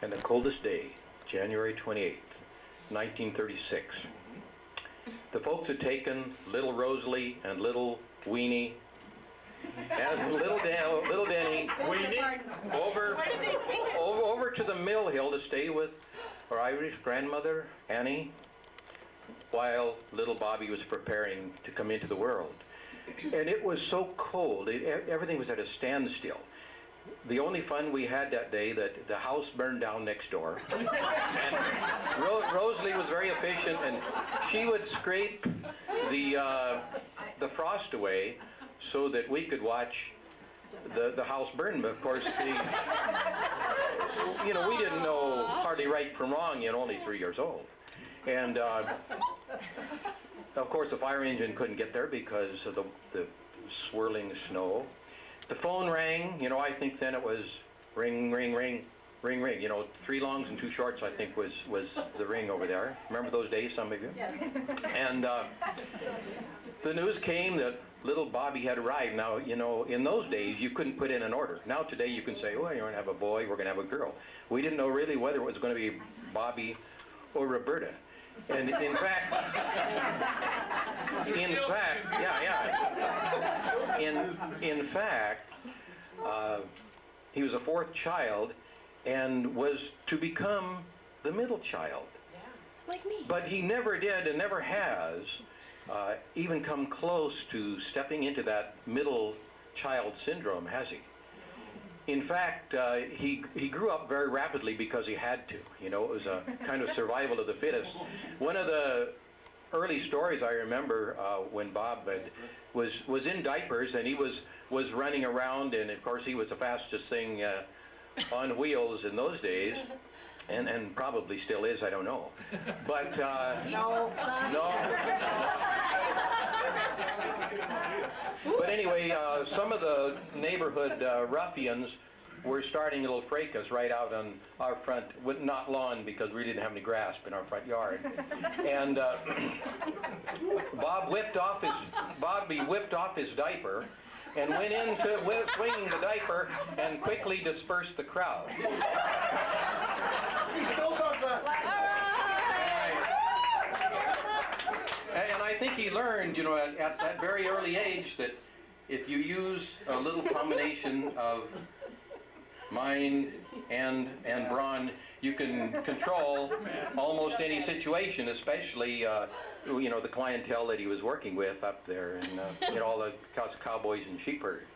and the coldest day, January 28th, 1936. The folks had taken little Rosalie and little Weenie and little Denny over to the Mill Hill to stay with our Irish grandmother, Annie, while little Bobby was preparing to come into the world. And it was so cold, everything was at a standstill. The only fun we had that day, that the house burned down next door. And Rosalie was very efficient, and she would scrape the frost away so that we could watch the house burn. But of course, we didn't know hardly right from wrong, only 3 years old. And of course, the fire engine couldn't get there because of the swirling snow. The phone rang, I think then it was ring, ring, ring, ring, ring. 3 longs and 2 shorts, I think, was the ring over there. Remember those days, some of you? Yes. And the news came that little Bobby had arrived. Now, in those days, you couldn't put in an order. Now today you can say, oh, you're going to have a boy, we're going to have a girl. We didn't know really whether it was going to be Bobby or Roberta. And in fact, he was a 4th child and was to become the middle child. Yeah. Like me. But he never did and never has even come close to stepping into that middle child syndrome, has he? In fact, he grew up very rapidly because he had to. It was a kind of survival of the fittest. One of the early stories I remember when Bob was in diapers, and he was running around, and of course he was the fastest thing on wheels in those days, and probably still is, I don't know. But no. But anyway, some of the neighborhood ruffians were starting little fracas right out on our front, not lawn because we didn't have any grass in our front yard. And Bobby whipped off his diaper and went into swinging the diaper and quickly dispersed the crowd. He still does that. And I think he learned, at that very early age, that if you use a little combination of mind and brawn, you can control almost any situation, especially the clientele that he was working with up there, and all the cowboys and sheep herders.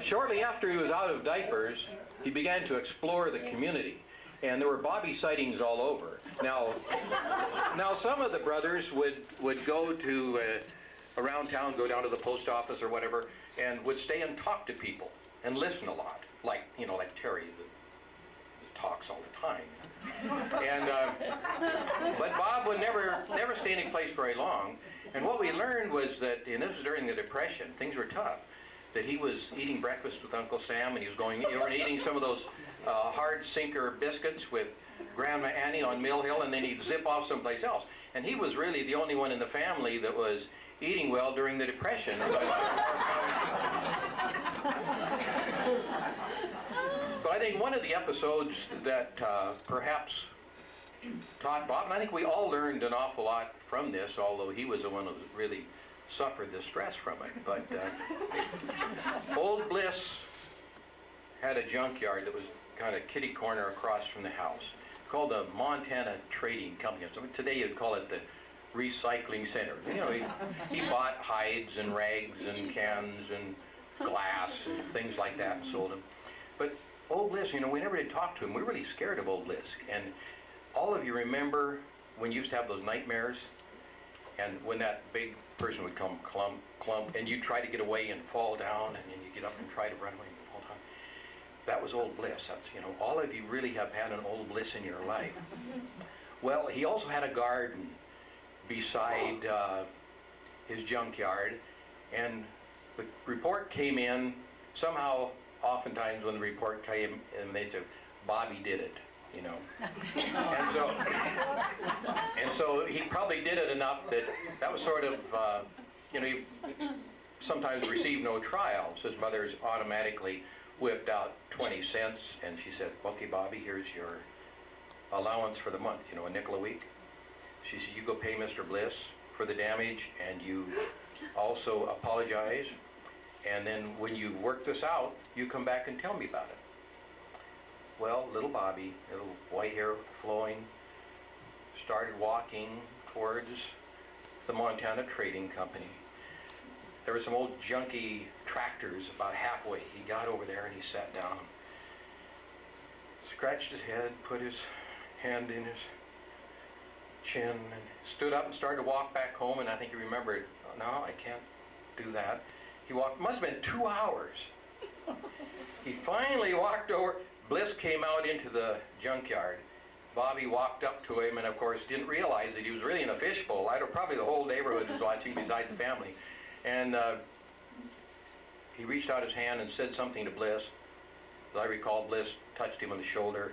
Shortly after he was out of diapers, he began to explore the community, and there were Bobby sightings all over. Now some of the brothers would go to around town, go down to the post office or whatever, and would stay and talk to people and listen a lot, like Terry that talks all the time. And but Bob would never stay in a place very long. And what we learned was that, and this was during the Depression, things were tough, that he was eating breakfast with Uncle Sam, and he was going and eating some of those hard sinker biscuits with Grandma Annie on Mill Hill, and then he'd zip off someplace else. And he was really the only one in the family that was eating well during the Depression. But I think one of the episodes that perhaps taught Bob, and I think we all learned an awful lot from this, although he was the one who really suffered the stress from it. But Old Bliss had a junkyard that was kind of kitty corner across from the house, called the Montana Trading Company. So today you'd call it the recycling center. He bought hides and rags and cans and glass and things like that and sold them. But Old Bliss, we never did talk to him. We were really scared of Old Bliss. And all of you remember when you used to have those nightmares, and when that big person would come clump, and you try to get away and fall down, and then you get up and try to run away and fall down. That was Old Bliss. That's, all of you really have had an Old Bliss in your life. Well, he also had a garden beside his junkyard, and the report came in. Somehow, oftentimes when the report came in, they said, Bobby did it, And so he probably did it enough that was sort of, he sometimes received no trial, so his brothers automatically whipped out 20 cents, and she said, okay, Bobby, here's your allowance for the month, you know, a nickel a week. She said, you go pay Mr. Bliss for the damage, and you also apologize, and then when you work this out, you come back and tell me about it. Well, little Bobby, little white hair flowing, started walking towards the Montana Trading Company. There were some old junky tractors about halfway. He got over there and he sat down, scratched his head, put his hand in his chin, and stood up and started to walk back home, and I think he remembered, oh, no, I can't do that. He walked, must have been 2 hours. He finally walked over. Bliss came out into the junkyard. Bobby walked up to him and, of course, didn't realize that he was really in a fishbowl. Probably the whole neighborhood was watching besides the family. And he reached out his hand and said something to Bliss. As I recall, Bliss touched him on the shoulder,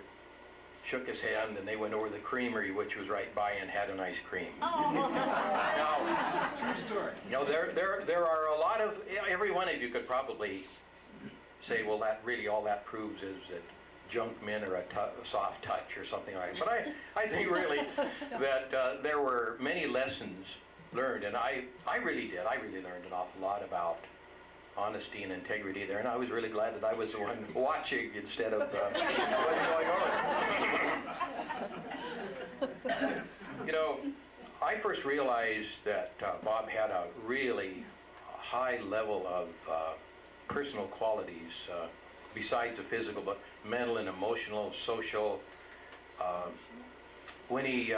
shook his hand, and they went over to the creamery, which was right by, and had an ice cream. Oh. Now, True story. you know, there are a lot of, every one of you could probably say, well, that really all that proves is that junk men are a soft touch or something like that. But I think really that there were many lessons learned, and I really did. I really learned an awful lot about honesty and integrity there, and I was really glad that I was the one watching instead of what's going on. You know, I first realized that Bob had a really high level of personal qualities, besides the physical, but mental and emotional, social. When he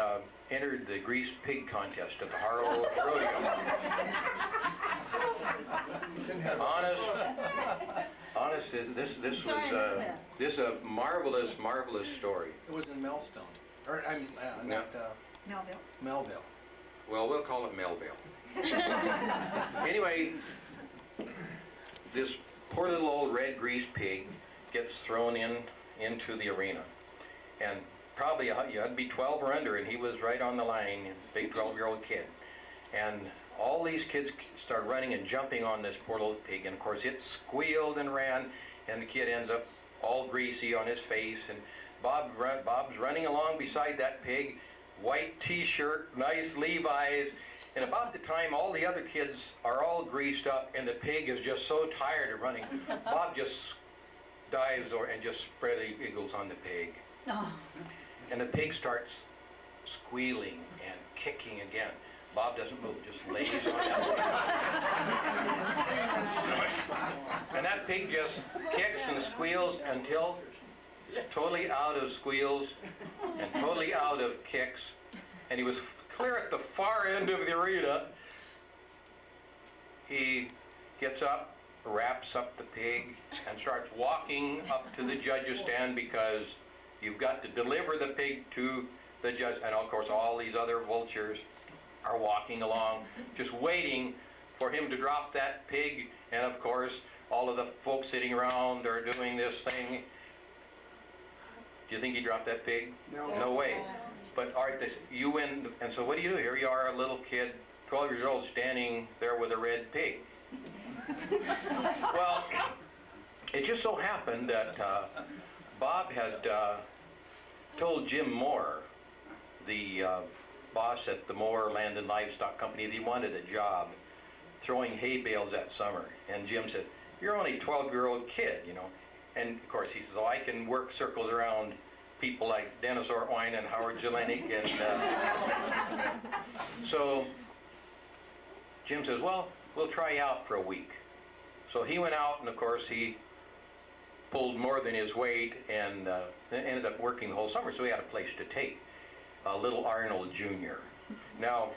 entered the greased pig contest at the Harlow Rodeo. Honest, this is a marvelous story. It was in Melstone, or not Melville. Melville. Well, we'll call it Melville. Anyway, this poor little old red greased pig gets thrown into the arena, and probably you had to be 12 or under, and he was right on the line, a big 12-year-old kid. And all these kids start running and jumping on this poor little pig, and of course it squealed and ran, and the kid ends up all greasy on his face, and Bob's running along beside that pig, white t-shirt, nice Levi's, and about the time all the other kids are all greased up and the pig is just so tired of running, Bob just dives over and just spread eagles on the pig. Oh. And the pig starts squealing and kicking again. Bob doesn't move, just lays on that pig. And that pig just kicks and squeals until it's totally out of squeals and totally out of kicks. And he was clear at the far end of the arena. He gets up, wraps up the pig, and starts walking up to the judge's stand, because you've got to deliver the pig to the judge. And of course all these other vultures are walking along, just waiting for him to drop that pig. And of course all of the folks sitting around are doing this thing. Do you think he dropped that pig? No. No way. But all right, you win, and so what do? Here you are, a little kid, 12 years old, standing there with a red pig. Well, it just so happened that Bob had told Jim Moore, the boss at the Moore Land and Livestock Company, that he wanted a job throwing hay bales that summer. And Jim said, you're only a 12-year-old kid, you know. And of course he says, oh, I can work circles around people like Dennis Ortwine and Howard Jelenic. And so Jim says, well, we'll try you out for a week. So he went out, and of course he pulled more than his weight, and ended up working the whole summer, so he had a place to take. Little Arnold Jr. Now,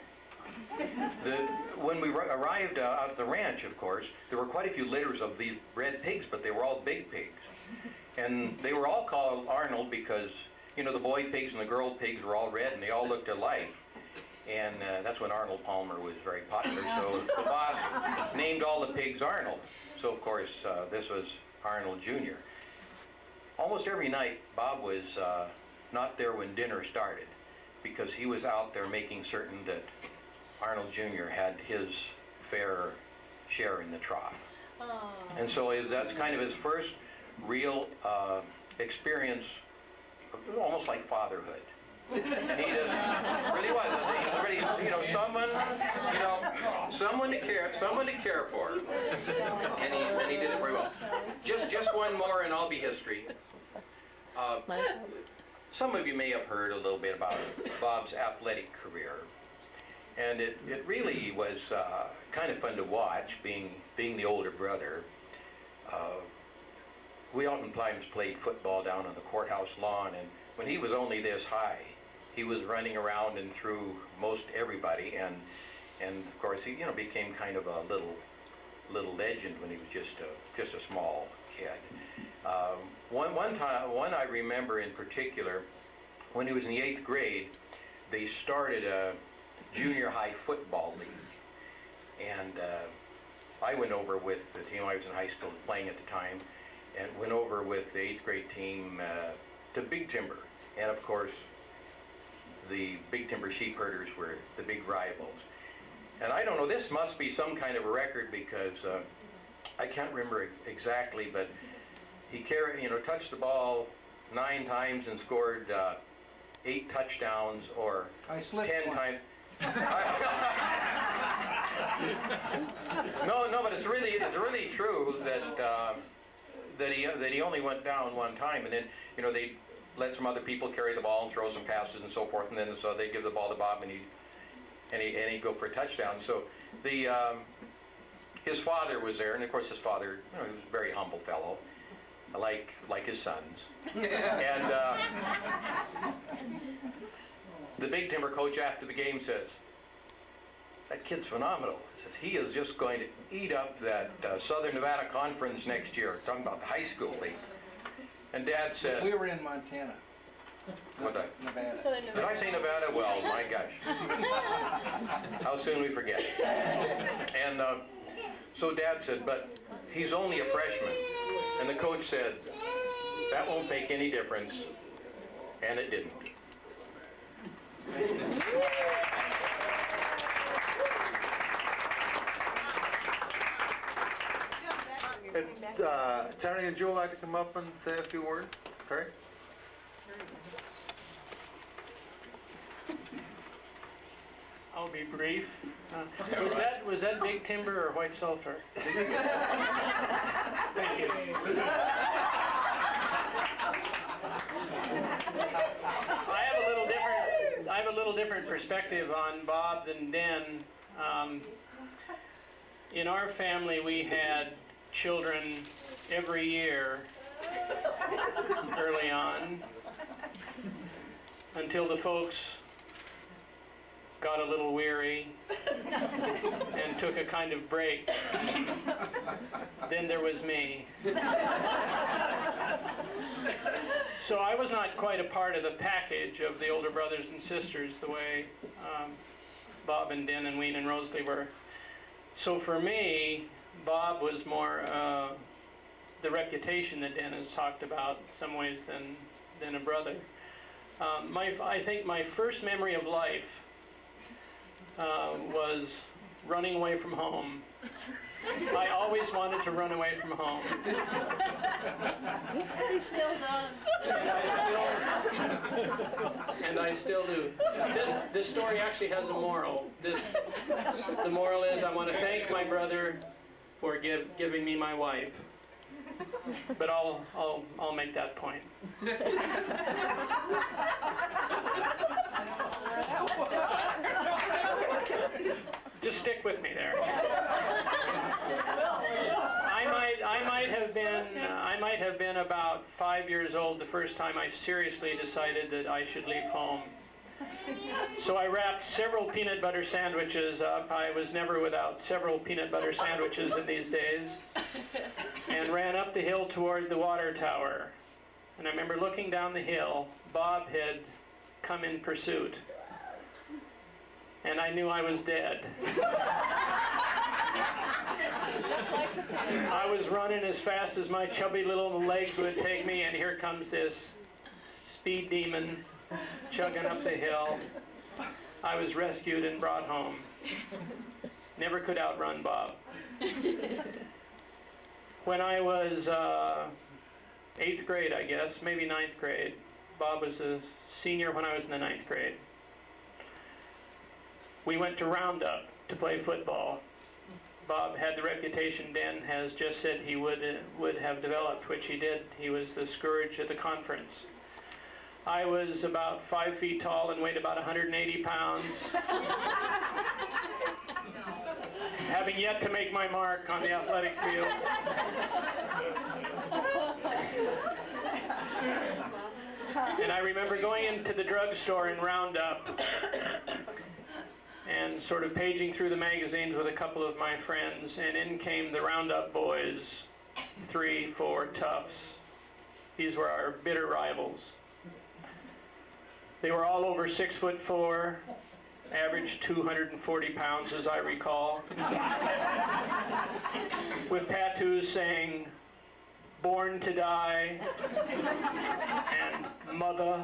when we arrived out at the ranch, of course, there were quite a few litters of these red pigs, but they were all big pigs. And they were all called Arnold because, you know, the boy pigs and the girl pigs were all red, and they all looked alike. And that's when Arnold Palmer was very popular, so the boss named all the pigs Arnold. So, of course, this was Arnold Jr. Almost every night, Bob was not there when dinner started, because he was out there making certain that Arnold Jr. had his fair share in the trough. Oh. And so that's kind of his first real experience, almost like fatherhood. And he just really was. He was really, someone to care for. And he did it very well. Just one more, and I'll be history. Some of you may have heard a little bit about Bob's athletic career, and it really was kind of fun to watch, being the older brother. We oftentimes played football down on the courthouse lawn, and when he was only this high, he was running around and through most everybody, and of course he became kind of a little legend when he was just a small kid. One I remember in particular, when he was in the 8th grade, they started a junior high football league, and I went over with the team. I was in high school playing at the time, and went over with the 8th grade team to Big Timber, and of course the Big Timber sheep herders were the big rivals. And I don't know, this must be some kind of a record, because I can't remember exactly, but he touched the ball 9 times and scored 8 touchdowns, or I slipped 10 once. times. No, but it's really true that he only went down one time, and then they let some other people carry the ball and throw some passes and so forth, and then so they give the ball to Bob, and he'd go for a touchdown. So his father was there, and of course his father, he was a very humble fellow, like his sons. And the Big Timber coach after the game says, "That kid's phenomenal." He says, "He is just going to eat up that Southern Nevada Conference next year," talking about the high school league. And Dad said, We were in Montana. What did Nevada. Southern I say Nevada? Well, my gosh. How soon we forget. And so Dad said, "But he's only a freshman." And the coach said, "That won't make any difference." And it didn't. Terry and Joe like to come up and say a few words? Terry? I'll be brief. Was that Big Timber or White Sulphur? Thank you. I have a little different perspective on Bob than Den. In our family, we had children every year early on, until the folks got a little weary and took a kind of break. Then there was me. So I was not quite a part of the package of the older brothers and sisters the way Bob and Den and Ween and Rosalie were. So for me, Bob was more the reputation that Den has talked about in some ways than a brother. I think my first memory of life was running away from home. I always wanted to run away from home. He still does. And I still do. This story actually has a moral. The moral is, I want to thank my brother for giving me my wife. But I'll make that point. Just stick with me there. I might have been about 5 years old the first time I seriously decided that I should leave home. So I wrapped several peanut butter sandwiches up. I was never without several peanut butter sandwiches in these days. And ran up the hill toward the water tower. And I remember looking down the hill. Bob had come in pursuit. And I knew I was dead. I was running as fast as my chubby little legs would take me, and here comes this speed demon chugging up the hill. I was rescued and brought home. Never could outrun Bob. When I was 8th grade, I guess, maybe 9th grade. Bob was a senior when I was in the 9th grade. We went to Roundup to play football. Bob had the reputation Dan has just said he would have developed, which he did. He was the scourge of the conference. I was about 5 feet tall and weighed about 180 pounds. Having yet to make my mark on the athletic field. And I remember going into the drugstore in Roundup and sort of paging through the magazines with a couple of my friends, and in came the Roundup boys, 3, 4 toughs. These were our bitter rivals. They were all over 6'4", averaged 240 pounds as I recall, with tattoos saying, "Born to Die," and "Mother."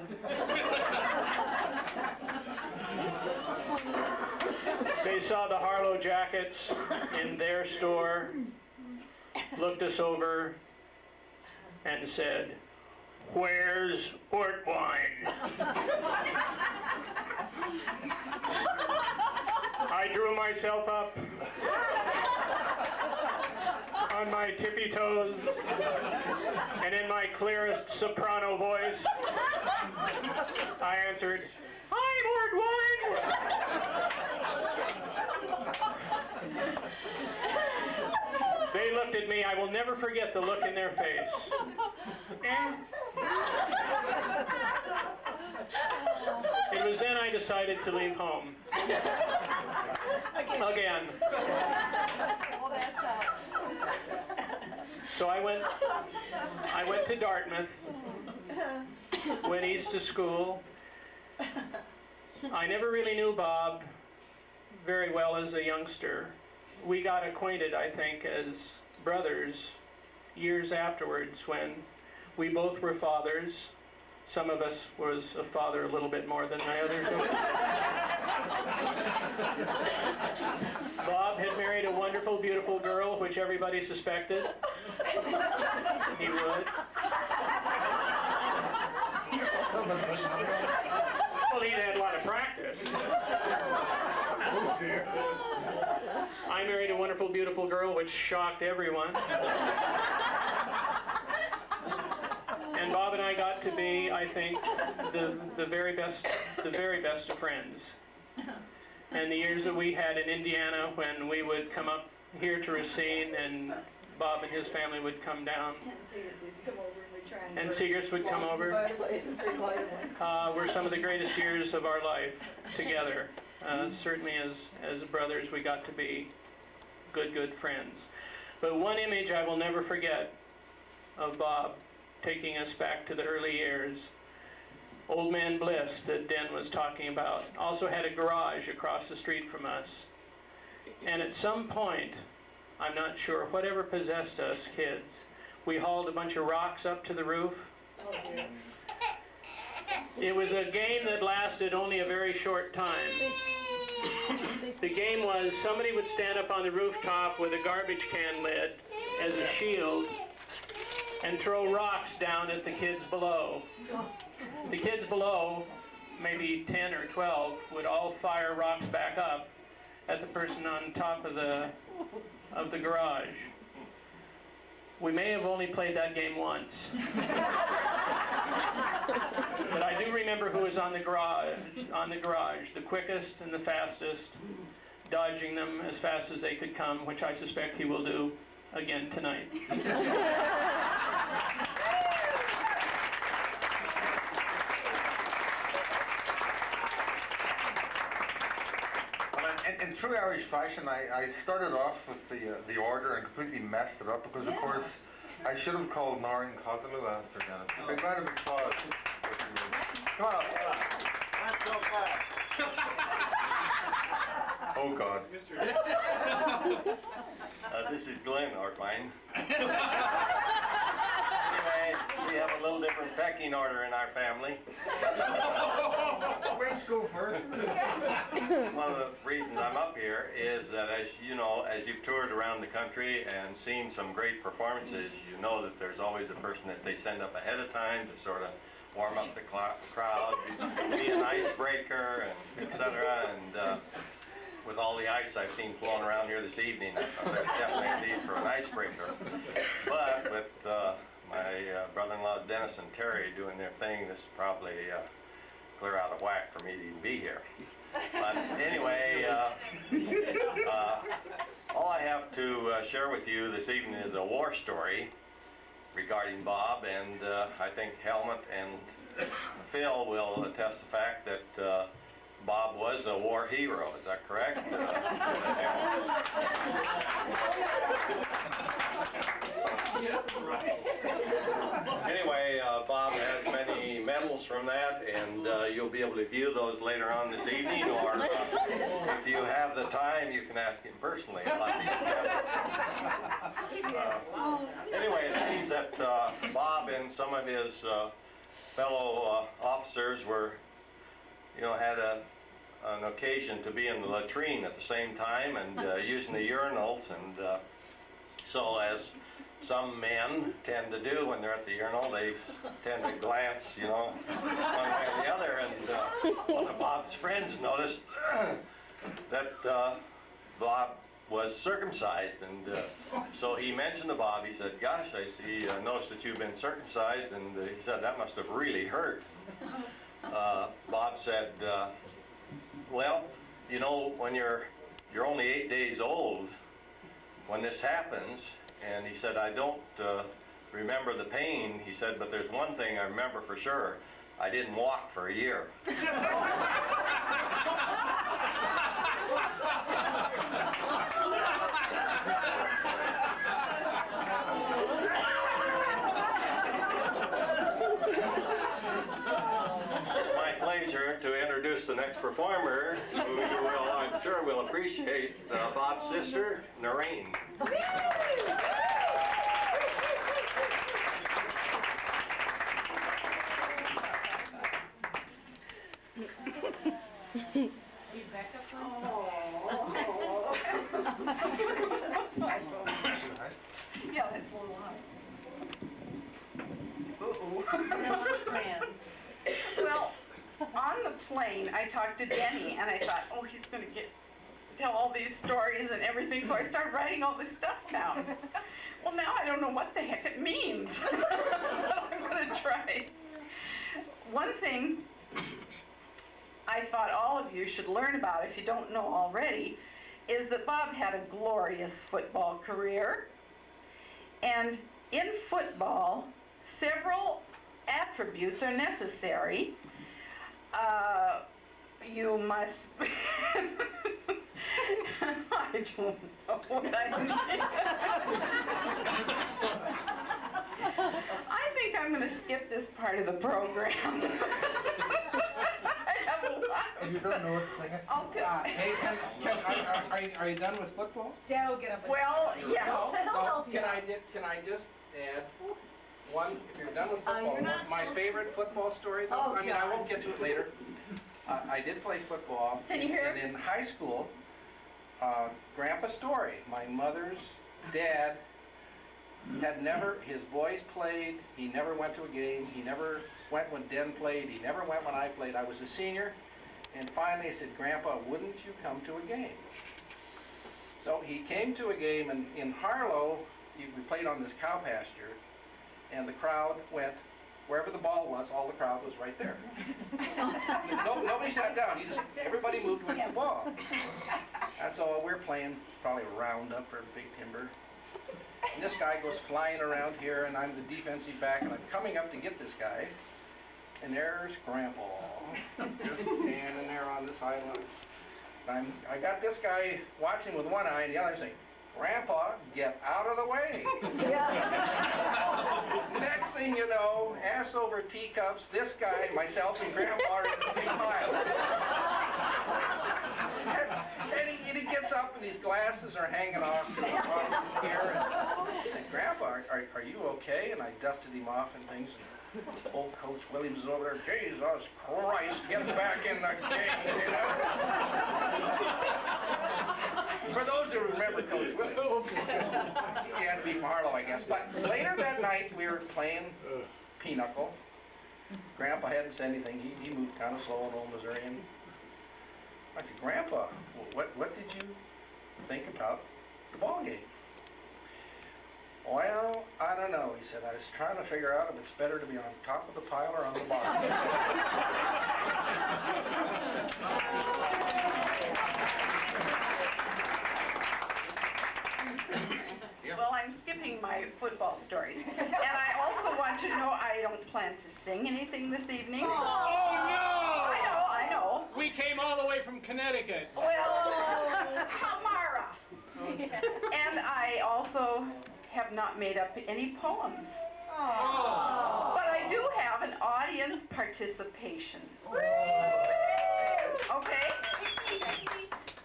They saw the Harlow jackets in their store, looked us over, and said, "Where's port wine?" I drew myself up on my tippy toes, and in my clearest soprano voice, I answered, "Hi, port wine!" They looked at me. I will never forget the look in their face. It was then I decided to leave home. Again. Oh, that's how. So I went to Dartmouth, went east to school. I never really knew Bob very well as a youngster. We got acquainted, I think, as brothers years afterwards when we both were fathers. Some of us was a father a little bit more than the others. Bob had married a wonderful, beautiful girl, which everybody suspected he would. Well, he'd had a lot of practice. Oh dear. I married a wonderful, beautiful girl, which shocked everyone. And Bob and I got to be, I think, the very best of friends. And the years that we had in Indiana, when we would come up here to Racine, and Bob and his family would come down, and Seegerts would come over, were some of the greatest years of our life together. Certainly as brothers, we got to be good friends. But one image I will never forget of Bob, taking us back to the early years. Old Man Bliss, that Den was talking about, also had a garage across the street from us. And at some point, I'm not sure, whatever possessed us kids, we hauled a bunch of rocks up to the roof. It was a game that lasted only a very short time. The game was somebody would stand up on the rooftop with a garbage can lid as a shield and throw rocks down at the kids below. The kids below, maybe 10 or 12, would all fire rocks back up at the person on top of the garage. We may have only played that game once. But I do remember who was on the garage, the quickest and the fastest, dodging them as fast as they could come, which I suspect he will do again tonight. In true Irish fashion, I started off with the order and completely messed it up because, of course, I should have called Noreen Kozulu after Dennis. A big round of applause. Come on. I'm so fast. Oh, God. This is Glenn, our mine. Anyway, we have a little different pecking order in our family. Weights go first. One of the reasons I'm up here is that, as you know, as you've toured around the country and seen some great performances, you know that there's always a person that they send up ahead of time to sort of warm up the crowd, be an icebreaker, and etc. And with all the ice I've seen flowing around here this evening, there's definitely a need for an icebreaker. But with my brother-in-law Dennis and Terry doing their thing, this is probably clear out of whack for me to even be here. But anyway, all I have to share with you this evening is a war story regarding Bob, and I think Helmut and Phil will attest the fact that Bob was a war hero. Is that correct? Anyway, Bob has many medals from that, and you'll be able to view those later on this evening, or if you have the time, you can ask him personally. Anyway, it seems that Bob and some of his fellow officers were, had an occasion to be in the latrine at the same time and using the urinals, and so as some men tend to do when they're at the urinal, they tend to glance, one way or the other, and one of Bob's friends noticed that Bob was circumcised, and so he mentioned to Bob, he said, "Gosh, I see, noticed that you've been circumcised," and he said, "That must have really hurt." Bob said, "Well, when you're only 8 days old when this happens," and he said, "I don't remember the pain," he said, "but there's one thing I remember for sure. I didn't walk for a year." It's my pleasure to introduce the next performer, who you will, I'm sure, will appreciate, Bob's sister, Racine. Yeah, that's a little hard. Friends. Well, on the plane, I talked to Denny, and I thought, oh, he's going to tell all these stories and everything, so I started writing all this stuff down. Well, now I don't know what the heck it means, but I'm going to try. One thing I thought all of you should learn about, if you don't know already, is that Bob had a glorious football career. And in football, several attributes are necessary. You must, I don't know what I mean. I think I'm going to skip this part of the program. I have a lot. If you don't know what to sing it. I'll tell. Hey, are you done with football? Dad will get up. Well, yeah. No, can I just add one, if you're done with football, you're not my supposed to. favorite football story though, Oh, I mean, I God. won't get to it later. I did play football. Can you hear And in high school, Grandpa Story, my mother's dad, had never, his boys played, he never went to a game, he never went when Den played, he never went when I played. I was a senior, and finally I said, "Grandpa, wouldn't you come to a game?" So he came to a game, and in Harlow, we played on this cow pasture, and the crowd went, wherever the ball was, all the crowd was right there. Nobody sat down, everybody moved with the ball. That's all, we're playing probably a roundup or big timber. And this guy goes flying around here, and I'm the defensive back, and I'm coming up to get this guy, and there's Grandpa, just standing there on the sideline. I got this guy watching with one eye, and the other saying, "Grandpa, get out of the way." Next thing you know, ass over teacups, this guy, myself, and Grandpa are in this big pile. And he gets up, and his glasses are hanging off his ear. And I said, "Grandpa, are you okay?" And I dusted him off and things. Old Coach Williams is over there, Jesus Christ, get back in the game, you know? For those who remember Coach Williams. He had to be from Harlow, I guess. But later that night, we were playing pinochle. Grandpa hadn't said anything. He moved kind of slow in old Missouri. And I said, Grandpa, what did you think about the ball game? Well, I don't know, he said. I was trying to figure out if it's better to be on top of the pile or on the bottom. Well, I'm skipping my football stories. And I also want you to know I don't plan to sing anything this evening. Oh, no! I know. We came all the way from Connecticut. Well, Tamara. And I also have not made up any poems. But I do have an audience participation. Okay?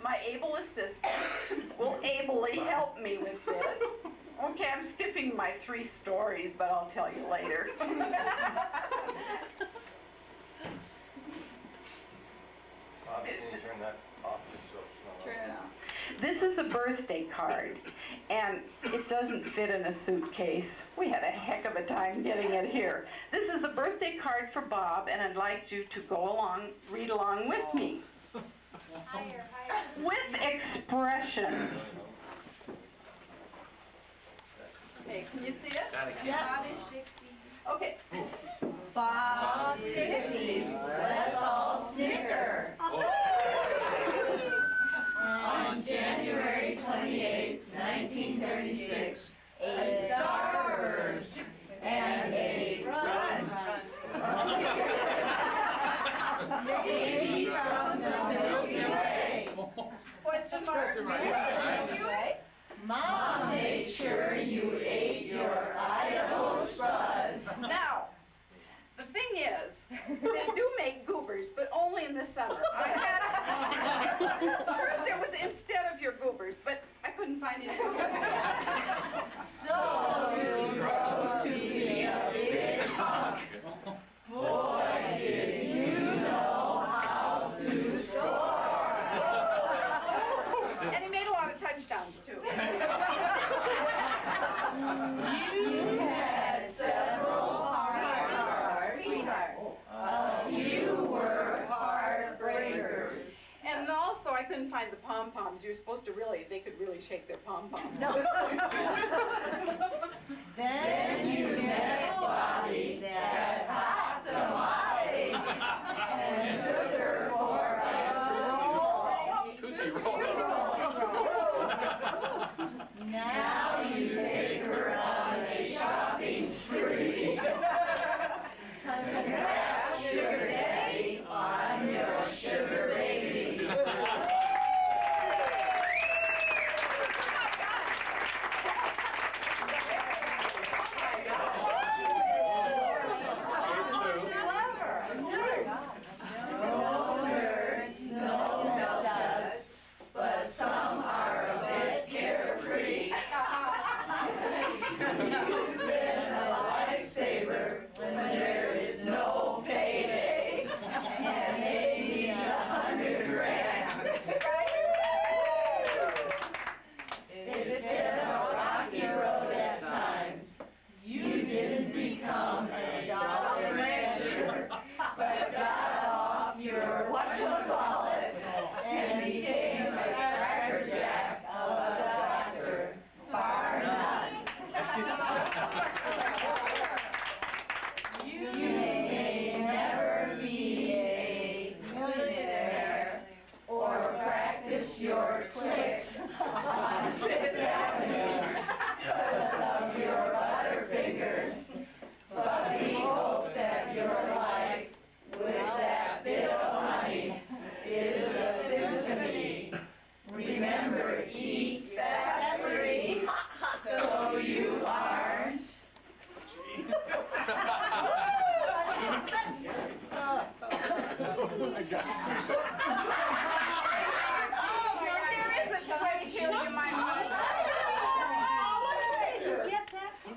My able assistant will ably help me with this. Okay, I'm skipping my 3 stories, but I'll tell you later. Can you turn that off just so it's not on? Turn it on. This is a birthday card, and it doesn't fit in a suitcase. We had a heck of a time getting it here. This is a birthday card for Bob, and I'd like you to go along, read along with me. Higher. With expression. Okay, can you see it? Bob is 60. Okay. Bob 60. Let's all snicker. On January 28, 1936, a starburst and a run. Baby from the Milky Way. Question mark. Milky Way. Mom made sure you ate your Idaho spuds. Now, the thing is, they do make goobers, but only in the summer. First it was instead of your goobers, but I couldn't find any goobers. So you grow to be a big hunk. Boy, did you know how to score. And he made a lot of touchdowns, too. You had several sweethearts. A few were heartbreakers. And also, I couldn't find the pom-poms. You're supposed to they could really shake their pom-poms. Then you met Bobby, that hot tamale, and took her for a stroll. Now you take her on a shopping spree. Congrats, sugar daddy, on your sugar babies.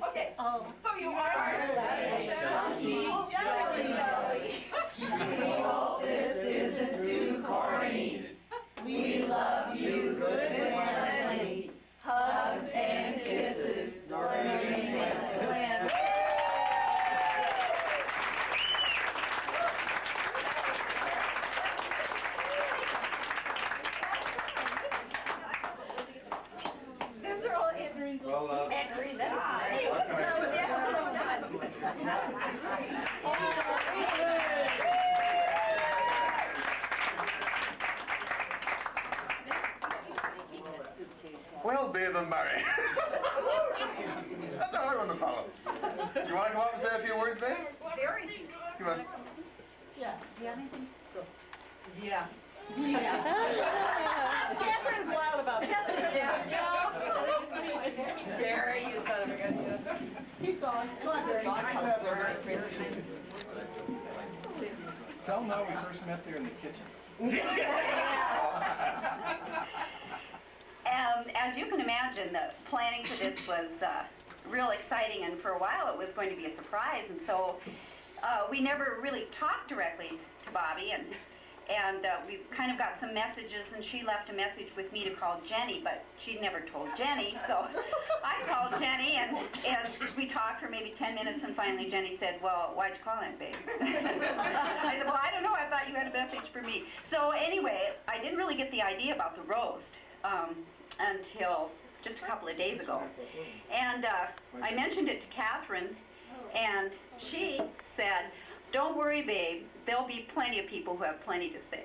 Okay, so you are chunky, Well, Dave and Mary. That's a hard one to follow. You want to come up and say a few words, Dave? Very. Come on. Yeah. Do you have anything? Go. Yeah. Catherine's wild about that. Barry, you son of a gun. He's gone. Come on, Barry. Tell them how we first met there in the kitchen. As you can imagine, the planning for this was real exciting, and for a while it was going to be a surprise, and so we never really talked directly to Bobby, and we kind of got some messages, and she left a message with me to call Jenny, but she never told Jenny, so I called Jenny, and we talked for maybe 10 minutes, and finally Jenny said, well, why'd you call in, babe? I said, well, I don't know, I thought you had a message for me. So anyway, I didn't really get the idea about the roast until just a couple of days ago. And I mentioned it to Catherine, and she said, don't worry, babe, there'll be plenty of people who have plenty to say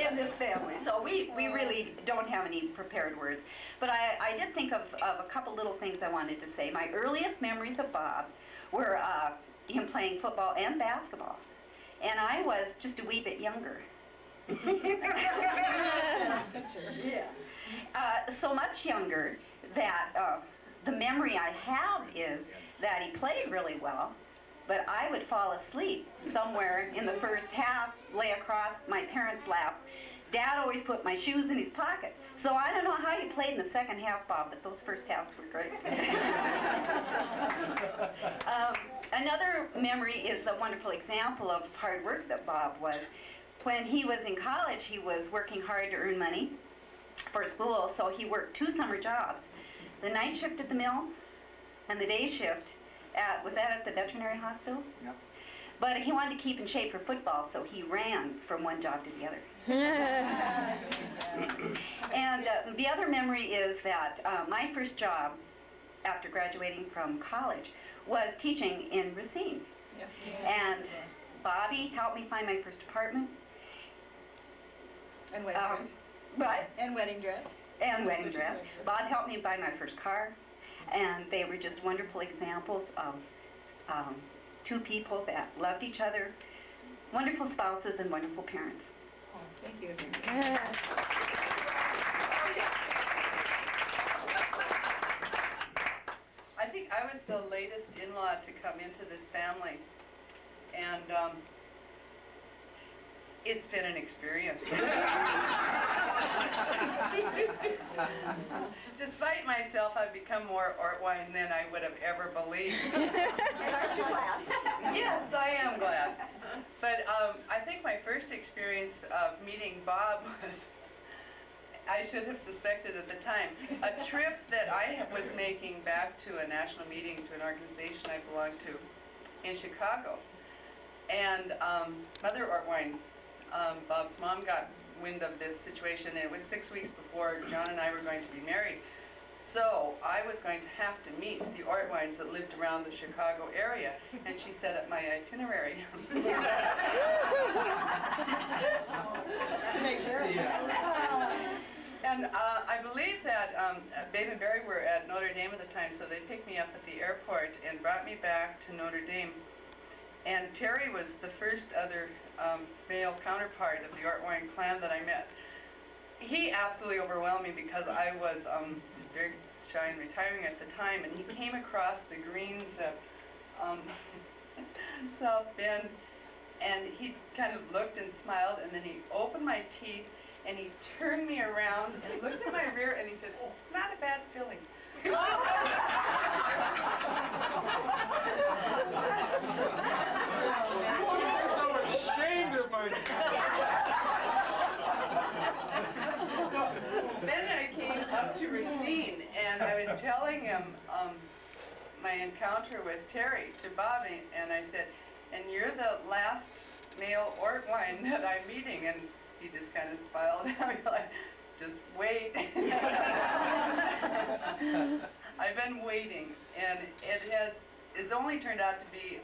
in this family. So we really don't have any prepared words. But I did think of a couple little things I wanted to say. My earliest memories of Bob were him playing football and basketball. And I was just a wee bit younger. So much younger that the memory I have is that he played really well, but I would fall asleep somewhere in the first half, lay across my parents' laps. Dad always put my shoes in his pocket. So I don't know how you played in the second half, Bob, but those first halves were great. Another memory is a wonderful example of hard work that Bob was. When he was in college, he was working hard to earn money for school, so he worked 2 summer jobs. The night shift at the mill and the day shift was that at the veterinary hospital? Yep. But he wanted to keep in shape for football, so he ran from one job to the other. And the other memory is that my first job after graduating from college was teaching in Racine. Yes. And Bobby helped me find my first apartment. And wedding dress. What? And wedding dress. And wedding dress. Bob helped me buy my first car, and they were just wonderful examples of 2 people that loved each other, wonderful spouses and wonderful parents. Oh, thank you. I think I was the latest in-law to come into this family, and it's been an experience. Despite myself, I've become more Ortwine than I would have ever believed. And aren't you glad? Yes, I am glad. But I think my first experience of meeting Bob was, I should have suspected at the time, a trip that I was making back to a national meeting to an organization I belonged to in Chicago. And Mother Ortwine, Bob's mom, got wind of this situation, and it was 6 weeks before John and I were going to be married. So I was going to have to meet the Ortwines that lived around the Chicago area, and she set up my itinerary. To make sure. And I believe that Babe and Barry were at Notre Dame at the time, so they picked me up at the airport and brought me back to Notre Dame. And Terry was the first other male counterpart of the Ortwine clan that I met. He absolutely overwhelmed me because I was very shy and retiring at the time, and he came across the greens at South Bend, and he kind of looked and smiled, and then he opened my teeth, and he turned me around and looked at my rear, and he said, "Oh, not a bad filling." I'm so ashamed of myself. Then I came up to Racine, and I was telling him my encounter with Terry to Bobby, and I said, "And you're the last male Ortwine that I'm meeting," and he just kind of smiled at me like, "Just wait." I've been waiting, and it has has only turned out to be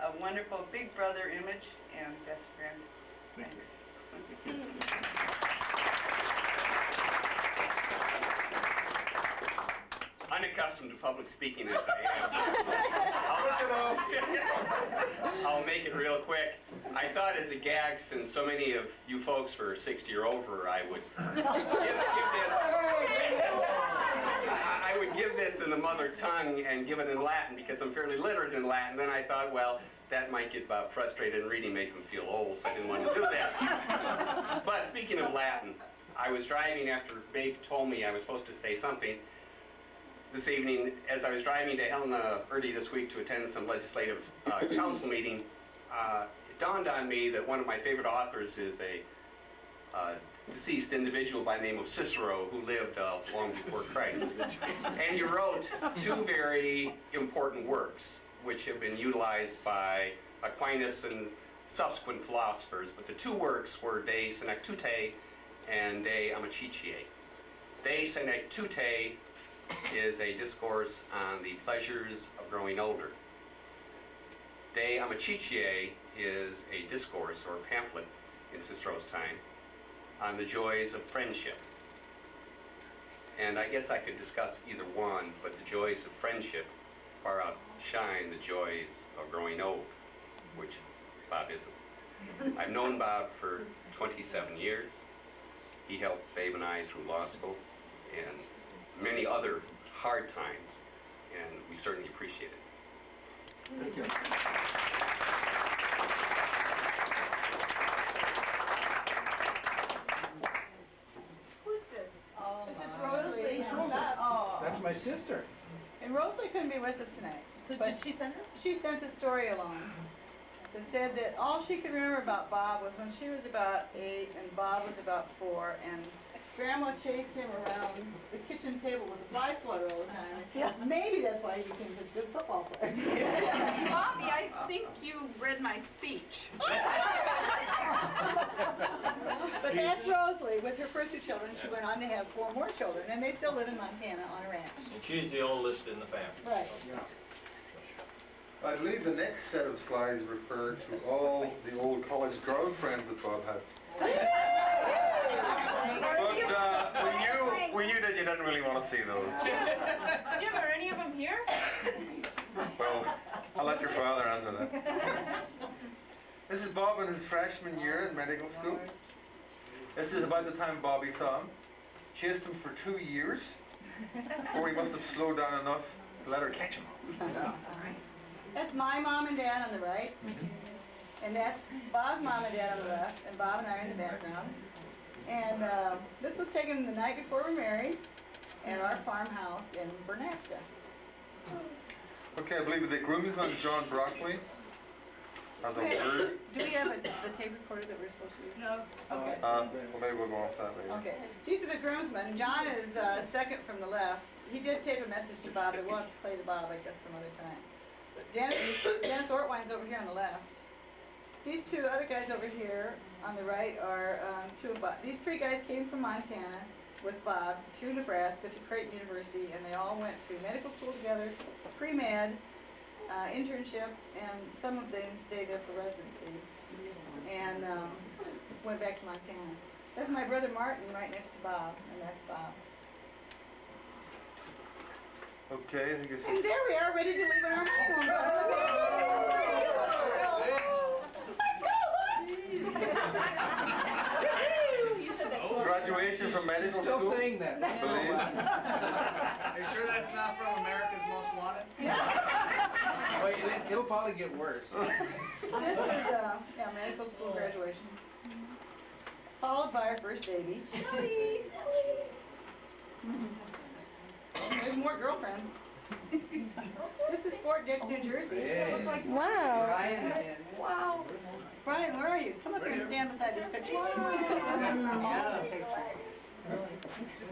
a wonderful big brother image and best friend. Thanks. Unaccustomed to public speaking as I am. I'll make it real quick. I thought as a gag, since so many of you folks were 60 or over, I would give this in the mother tongue and give it in Latin because I'm fairly literate in Latin. Then I thought, well, that might get Bob frustrated in reading, make him feel old, so I didn't want to do that. But speaking of Latin, I was driving after Babe told me I was supposed to say something. This evening, as I was driving to Helena early this week to attend some legislative council meeting, it dawned on me that one of my favorite authors is a deceased individual by the name of Cicero, who lived long before Christ. And he wrote two very important works, which have been utilized by Aquinas and subsequent philosophers. But the two works were De Senectute and De Amicitiae. De Senectute is a discourse on the pleasures of growing older. De Amicitiae is a discourse or a pamphlet in Cicero's time on the joys of friendship. And I guess I could discuss either one, but the joys of friendship far outshine the joys of growing old, which Bob isn't. I've known Bob for 27 years. He helped Babe and I through law school and many other hard times, and we certainly appreciate it. Thank you. Who's this? This is Rosalie. Oh. That's my sister. And Rosalie couldn't be with us tonight. So but did she send this? She sent a story along that said that all she could remember about Bob was when she was about 8 and Bob was about 4, and Grandma chased him around the kitchen table with a fly swatter all the time. Yeah. Maybe that's why he became such a good football player. Bobby, I think you read my speech. But that's Rosalie. With her first 2 children, she went on to have 4 more children, and they still live in Montana on a ranch. And she's the oldest in the family. Right. Yeah. I believe the next set of slides refer to all the old college girlfriends that Bob had. But we knew that you didn't really want to see those. Jim, are any of them here? Well, I'll let your father answer that. This is Bob in his freshman year in medical school. This is about the time Bobby saw him. Chased him for 2 years before he must have slowed down enough to let her catch him. That's my mom and dad on the right. And that's Bob's mom and dad on the left, and Bob and I are in the background. And this was taken the night before we were married at our farmhouse in Bernaska. Okay, I believe the groomsman, John Broccoli, has a word. Do we have the tape recorder that we're supposed to use? No. Okay. Well, maybe we'll go off that later. Okay. These are the groomsmen. John is second from the left. He did tape a message to Bob that we'll have to play to Bob, I guess, some other time. Dennis Ortwine's over here on the left. These 2 other guys over here on the right are 2 of Bob. These 3 guys came from Montana with Bob to Nebraska to Creighton University, and they all went to medical school together, pre-med, internship, and some of them stayed there for residency, and went back to Montana. That's my brother Martin right next to Bob, and that's Bob. Okay, I think it's... And there we are, ready to leave on our honeymoon. You said that. Graduation from medical Still school. saying that. I believe. Are you sure that's not from America's Most Wanted? Well, it'll probably get worse. This is medical school graduation. Followed by our first baby. There's more girlfriends. This is Fort Dix, New Jersey. Hey. Wow. Ryan again. Wow. Brian, where are you? Come up here and stand beside this picture.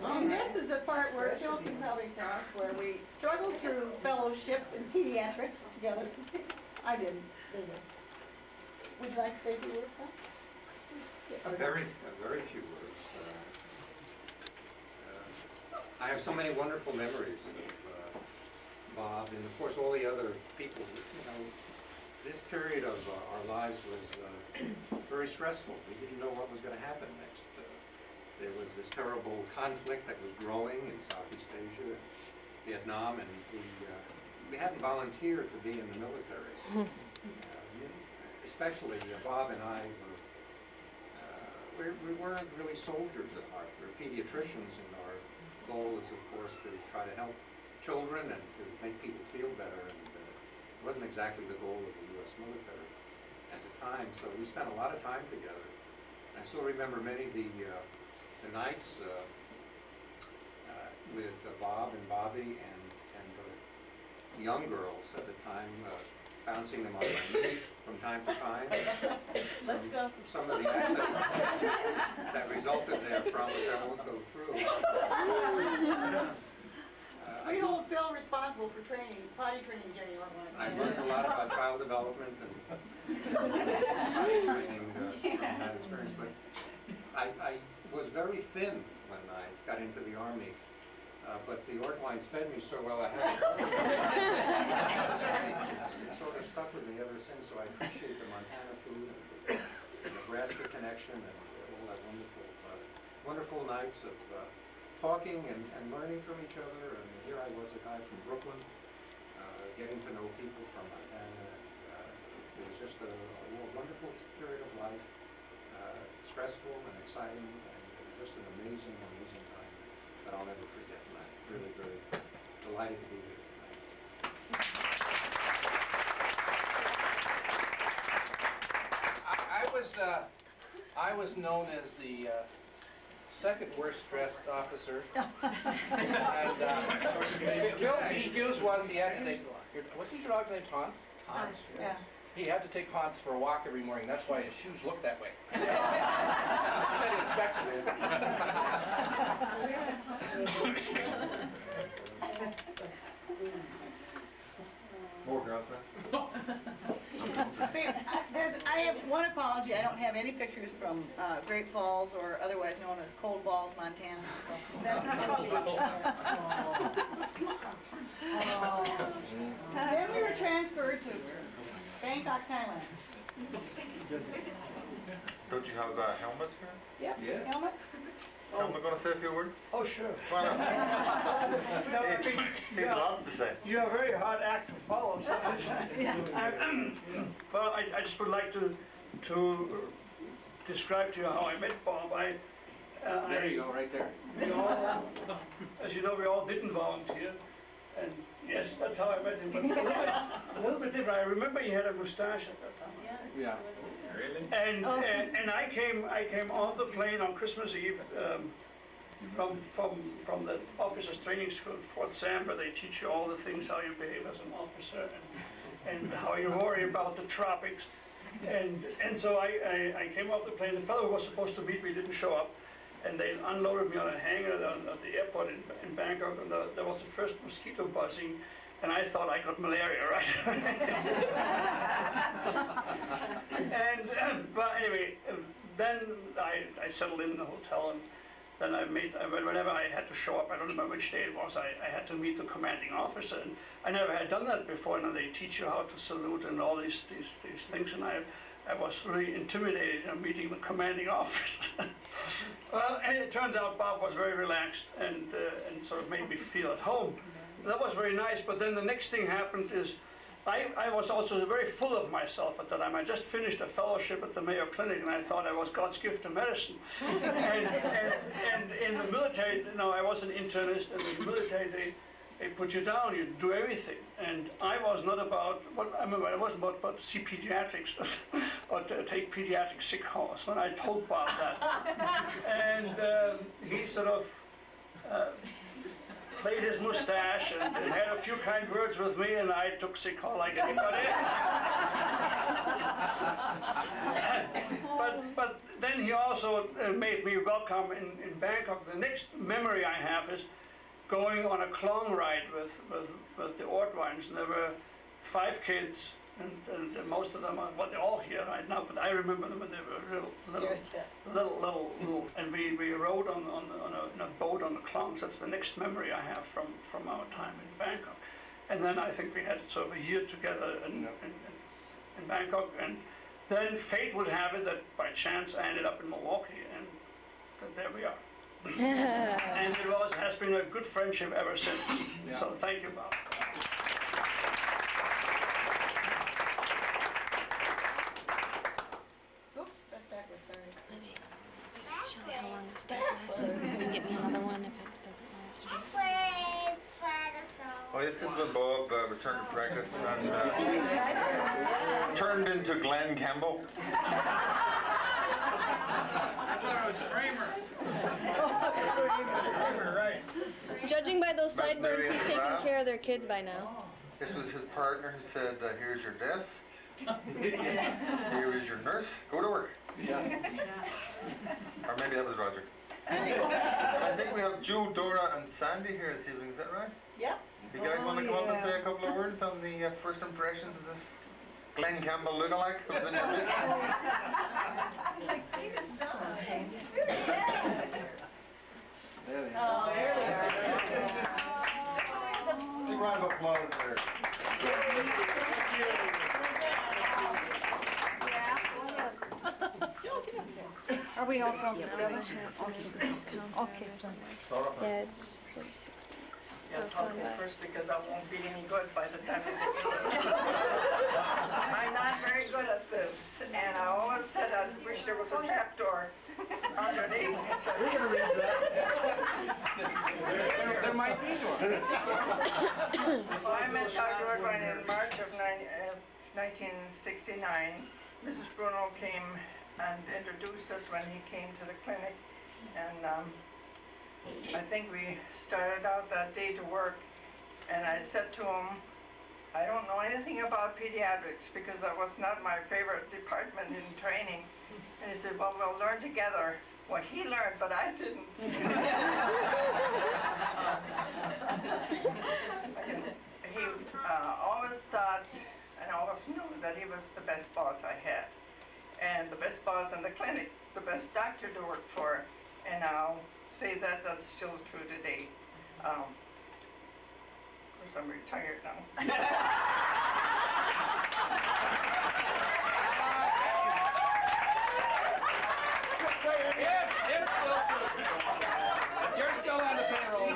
And this is the part where Phil can probably tell us where we struggled through fellowship in pediatrics together. I didn't. They did. Would you like to say a few words, Phil? A very few words. I have so many wonderful memories of Bob, and of course all the other people. This period of our lives was very stressful. We didn't know what was going to happen next. There was this terrible conflict that was growing in Southeast Asia, Vietnam, and we hadn't volunteered to be in the military. Especially Bob and I we weren't really soldiers at heart. We were pediatricians, and our goal is, of course, to try to help children and to make people feel better. And it wasn't exactly the goal of the U.S. military at the time. So we spent a lot of time together. I still remember many of the nights with Bob and Bobby and young girls at the time, bouncing them on my knee from time to time. Let's go. Some of the acts that resulted therefrom, which I won't go through. We hold Phil responsible for potty training Jenny Ortwine. I learned a lot about child development and potty training from that experience, but I was very thin when I got into the Army. But the Ortwines fed me so well I had it's sort of stuck with me ever since, so I appreciate the Montana food and the Nebraska connection and all that wonderful nights of talking and learning from each other. And here I was, a guy from Brooklyn, getting to know people from Montana. It was just a wonderful period of life, stressful and exciting, and just an amazing time that I'll never forget. And I'm really very delighted to be here tonight. I was known as the second worst dressed officer. And Phil's excuse was he had to take, wasn't your dog's name Hans? Hans. Yeah. He had to take Hans for a walk every morning. That's why his shoes look that way. That inspection. More girlfriend? I have one apology. I don't have any pictures from Great Falls, or otherwise known as Cold Balls, Montana. So that's supposed to be. Then we were transferred to Bangkok, Thailand. Don't you have a helmet here? Yep. Yeah. Helmet. Helmet gonna say a few words? Oh, sure. Why not? No, I think He has lots to say. you're a very hard act to follow. So well, I just would like to describe to you how I met Bob. There you go, right there. We all, as you know, we all didn't volunteer, and yes, that's how I met him. But a little bit different. I remember he had a mustache at that time. Yeah. Really? And I came off the plane on Christmas Eve from the officers training school in Fort Sam, where they teach you all the things how you behave as an officer and how you worry about the tropics. And so I came off the plane. The fellow who was supposed to meet me didn't show up, and they unloaded me on a hangar at the airport in Bangkok, and there was the first mosquito buzzing. And I thought I got malaria, right? But anyway, then I settled in the hotel, and then whenever I had to show up, I don't remember which day it was, I had to meet the commanding officer, and I never had done that before. And they teach you how to salute and all these things, and I was really intimidated meeting the commanding officer. Well, and it turns out Bob was very relaxed and sort of made me feel at home. That was very nice, but then the next thing happened is I was also very full of myself at that time. I just finished a fellowship at the Mayo Clinic, and I thought I was God's gift to medicine. and in the military, I was an internist, and in the military they put you down, you do everything. And I was not about, I wasn't about to see pediatrics or to take pediatric sick calls when I told Bob that. And he sort of played his mustache and had a few kind words with me, and I took sick call like anybody. But then he also made me welcome in Bangkok. The next memory I have is going on a Klong ride with the Ortwines, and there were 5 kids, and most of them are, they're all here right now, but I remember them, and they were little, and we rode in a boat on the Klongs. That's the next memory I have from our time in Bangkok. And then I think we had sort of a year together in Bangkok. And then fate would have it that by chance I ended up in Milwaukee, and there we are. And it has been a good friendship ever since. Yeah. So thank you, Bob. Oops, that's backwards, sorry. Show me how long the stack lasts. You can get me another one if it doesn't last. Well, this is when Bob returned to practice and turned into Glenn Campbell. I thought I was Kramer. Kramer, right. Judging by those But sideburns, maybe he's it's taking Rob. care of their kids by now. This was his partner who said, here's your desk. Here is your nurse. Go to work. Yeah. Or maybe that was Roger. I think we have Joe, Dora, and Sandy here this evening. Is that right? Yes. You guys want to come up and say a couple of words on the first impressions of this Glenn Campbell lookalike who was in your midst? Like, sing a song. There they Oh, are. there they are. Big round of applause there. Are we all going together? Okay. Yes. 46 Yes, I'll go first because I won't be any good by the time I get to I'm not very good at this, and I always said I wish there was a trap door underneath me. So We're going to read that. There might be one. So I met Dr. Woodwine in March of 1969. Mrs. Bruno came and introduced us when he came to the clinic, and I think we started out that day to work, and I said to him, I don't know anything about pediatrics because that was not my favorite department in training. And he said, well, we'll learn together. Well, he learned, but I didn't. He always thought and always knew that he was the best boss I had. And the best boss in the clinic, the best doctor to work for. And I'll say that that's still true today. Of course, I'm retired now. Yes, it's still true. You're still on the payroll.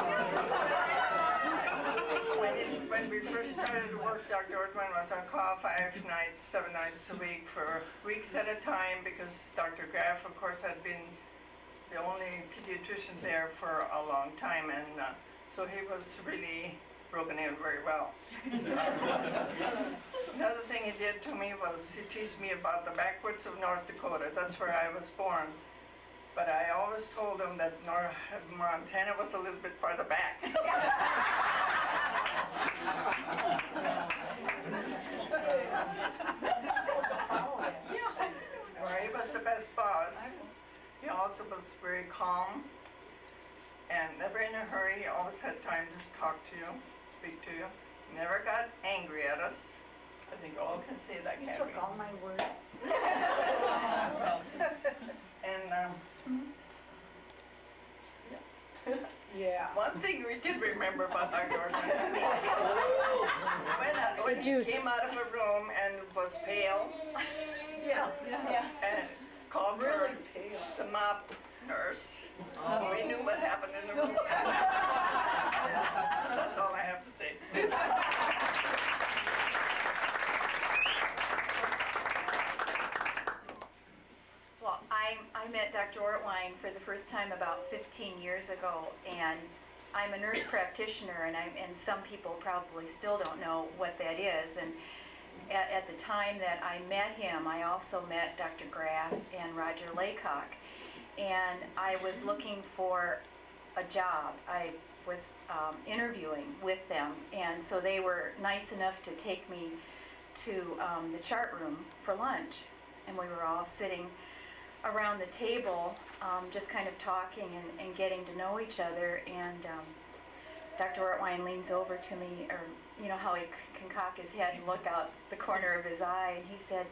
When we first started to work, Dr. Ortman was on call 5 nights, 7 nights a week for weeks at a time because Dr. Graff, of course, had been the only pediatrician there for a long time, and so he was really broken in very well. Another thing he did to me was he teased me about the backwoods of North Dakota. That's where I was born. But I always told him that Montana was a little bit farther back. Well, he was the best boss. He also was very calm and never in a hurry. He always had time to just talk to you, speak to you. Never got angry at us. I think all can say that, You can't took we? all my words. And Yeah. one thing we can remember about Dr. Ortman, when he came out of a room and was pale Yeah. and called for the mop nurse, we knew what happened in the room. That's all I have to say. Well, I met Dr. Ortwine for the first time about 15 years ago, and I'm a nurse practitioner, and some people probably still don't know what that is. And at the time that I met him, I also met Dr. Graff and Roger Laycock, and I was looking for a job. I was interviewing with them, and so they were nice enough to take me to the chart room for lunch, and we were all sitting around the table, just kind of talking and getting to know each other, and Dr. Ortwine leans over to me, or you know how he can cock his head and look out the corner of his eye, and he said,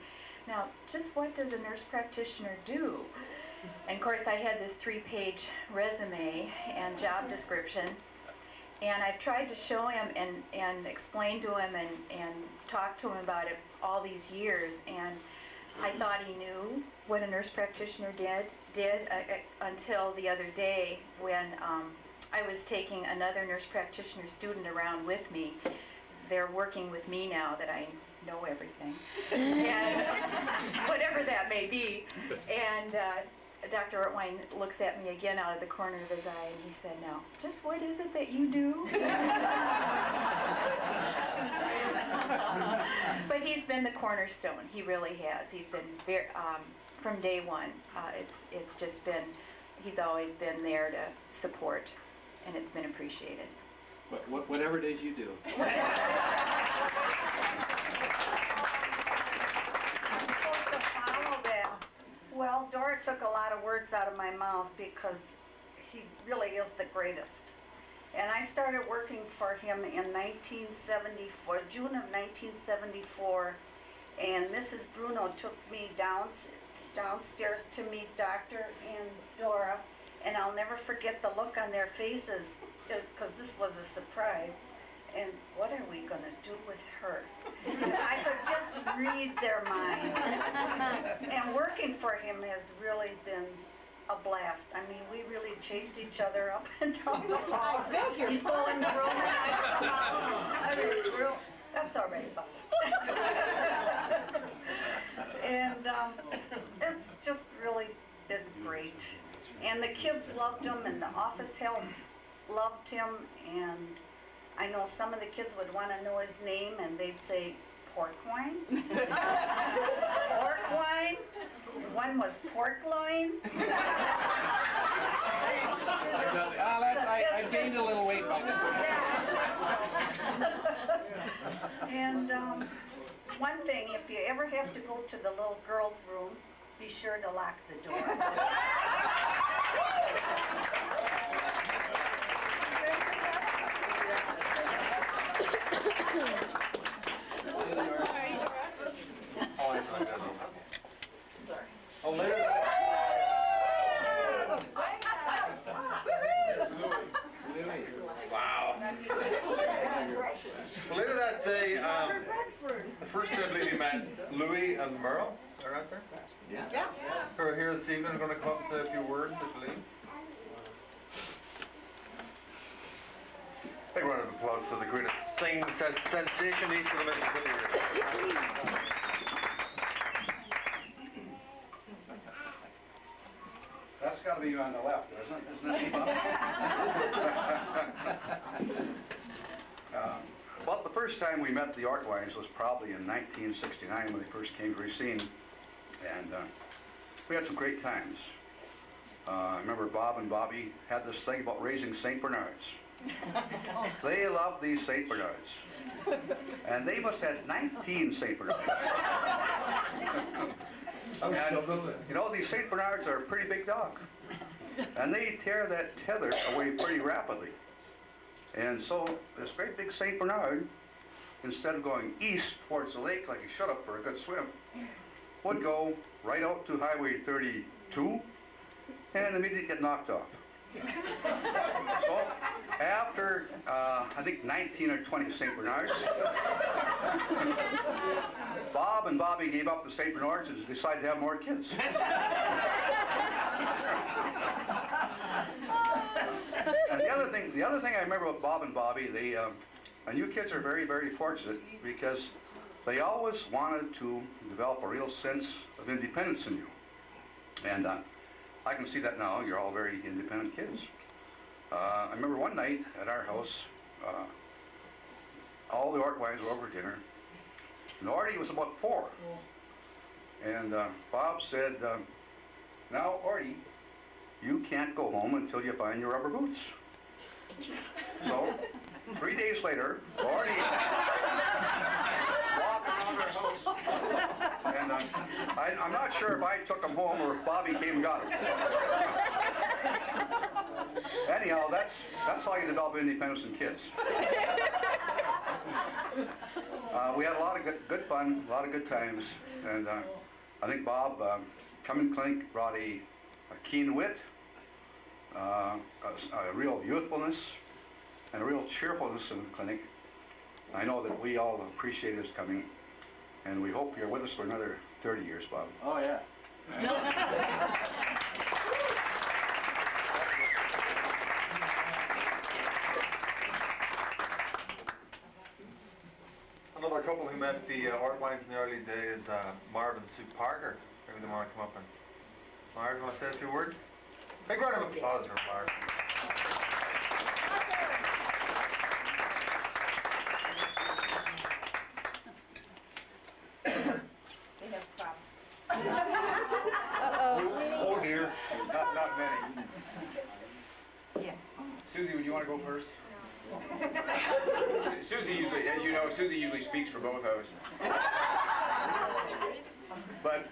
now, just what does a nurse practitioner do? And of course, I had this 3-page resume and job description, And I've tried to show him and explain to him and talk to him about it all these years. And I thought he knew what a nurse practitioner did until the other day when I was taking another nurse practitioner student around with me. They're working with me now that I know everything, and whatever that may be. And Dr. Ortwine looks at me again out of the corner of his eye, and he said, "Now, just what is it that you do?" But he's been the cornerstone. He really has. He's been very, from day one. It's just been, he's always been there to support, and it's been appreciated. Whatever it is you do. Well, Dora took a lot of words out of my mouth because he really is the greatest. And I started working for him in 1974, June of 1974, and Mrs. Bruno took me downstairs to meet Dr. and Dora, and I'll never forget the look on their faces because this was a surprise. And what are we going to do with her? I could just read their minds. And working for him has really been a blast. I mean, we really chased each other up and down the hall. I think you're He'd go in the room and I'd come out. I mean, that's all right, Bob. And it's just really been great. And the kids loved him, and the office help loved him, and I know some of the kids would want to know his name, and they'd say, pork wine? Pork wine? One was pork loin? I gained a little weight by then. And one thing, if you ever have to go to the little girls' room, be sure to lock the door. Oh, later. Wow. Well, later that day, the first day I believe you met Louis and Merle. They're out there. Yeah. Who are here this evening, are going to come up and say a few words, I believe. Big round of applause for the greatest sensation east of the Mississippi River. That's got to be you on the left, isn't it, Bob? Well, the first time we met the Ortwines was probably in 1969 when they first came to Racine, and we had some great times. I remember Bob and Bobby had this thing about raising St. Bernards. They loved these St. Bernards, and they must have 19 St. Bernards. And, you know, these St. Bernards are a pretty big dog, and they tear that tether away pretty rapidly. And so this great big St. Bernard, instead of going east towards the lake like he should have for a good swim, would go right out to Highway 32 and immediately get knocked off. So after, I think 19 or 20 St. Bernards, Bob and Bobby gave up the St. Bernards and decided to have more kids. And the other thing I remember about Bob and Bobby, and you kids are very, very fortunate because they always wanted to develop a real sense of independence in you. And I can see that now. You're all very independent kids. I remember one night at our house, all the Ortwines were over dinner, and Artie was about 4. And Bob said, now Artie, you can't go home until you find your rubber boots. So 3 days later, Artie walked around our house, and I'm not sure if I took him home or if Bobby came and got him. Anyhow, that's how you develop independence in kids. We had a lot of good fun, a lot of good times, and I think Bob, coming clinic, brought a keen wit, a real youthfulness, and a real cheerfulness in the clinic. I know that we all appreciate his coming, and we hope you're with us for another 30 years, Bob. Oh, yeah. Another couple who met the Ortwines in the early days, Marv and Sue Parker. Maybe they want to come up and... Marv, you want to say a few words? Big round of applause for Marv. They have props. Oh dear. Not many. Yeah. Susie, would you want to go first? Susie usually, as you know, Susie usually speaks for both of us. But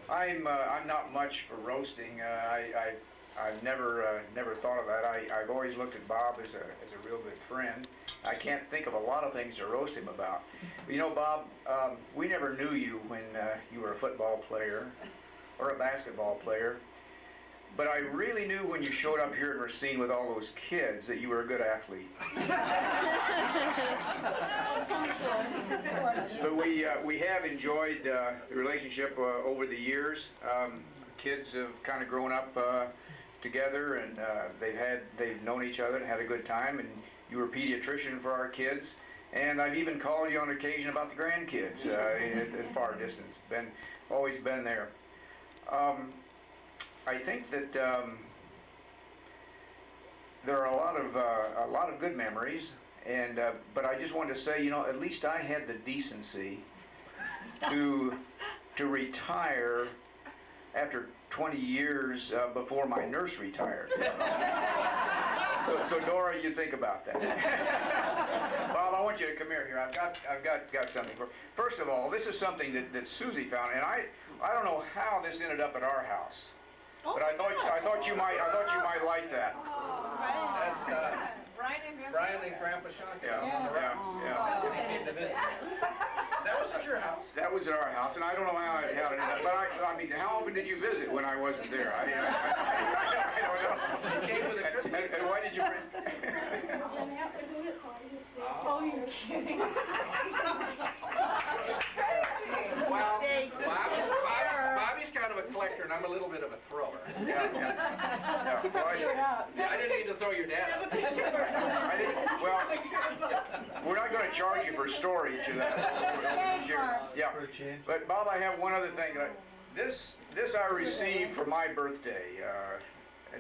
I'm not much for roasting. I've never thought of that. I've always looked at Bob as a real good friend. I can't think of a lot of things to roast him about. But you know, Bob, we never knew you when you were a football player or a basketball player. But I really knew when you showed up here in Racine with all those kids that you were a good athlete. But we have enjoyed the relationship over the years. Kids have kind of grown up together, and they've known each other and had a good time. And you were a pediatrician for our kids, and I've even called you on occasion about the grandkids at far distance. Always been there. I think that there are a lot of good memories, and but I just wanted to say, you know, at least I had the decency to retire after 20 years before my nurse retired. So Dora, you think about that. Bob, I want you to come here. I've got something for. First of all, this is something that Susie found, and I don't know how this ended up at our house. But I thought you might like that. That's Brian and Grandpa Shonka. Yeah. They came to visit. That was at your house? That was at our house, and I don't know how it ended up. But I mean, how often did you visit when I wasn't there? I don't know. They came with a Christmas. And why did you bring? Oh, you're kidding. Well, Bobby's kind of a collector, and I'm a little bit of a thrower. Yeah. Well, I didn't need to throw your dad out. well, we're not going to charge you for storage. Yeah. But Bob, I have one other thing. This I received for my birthday,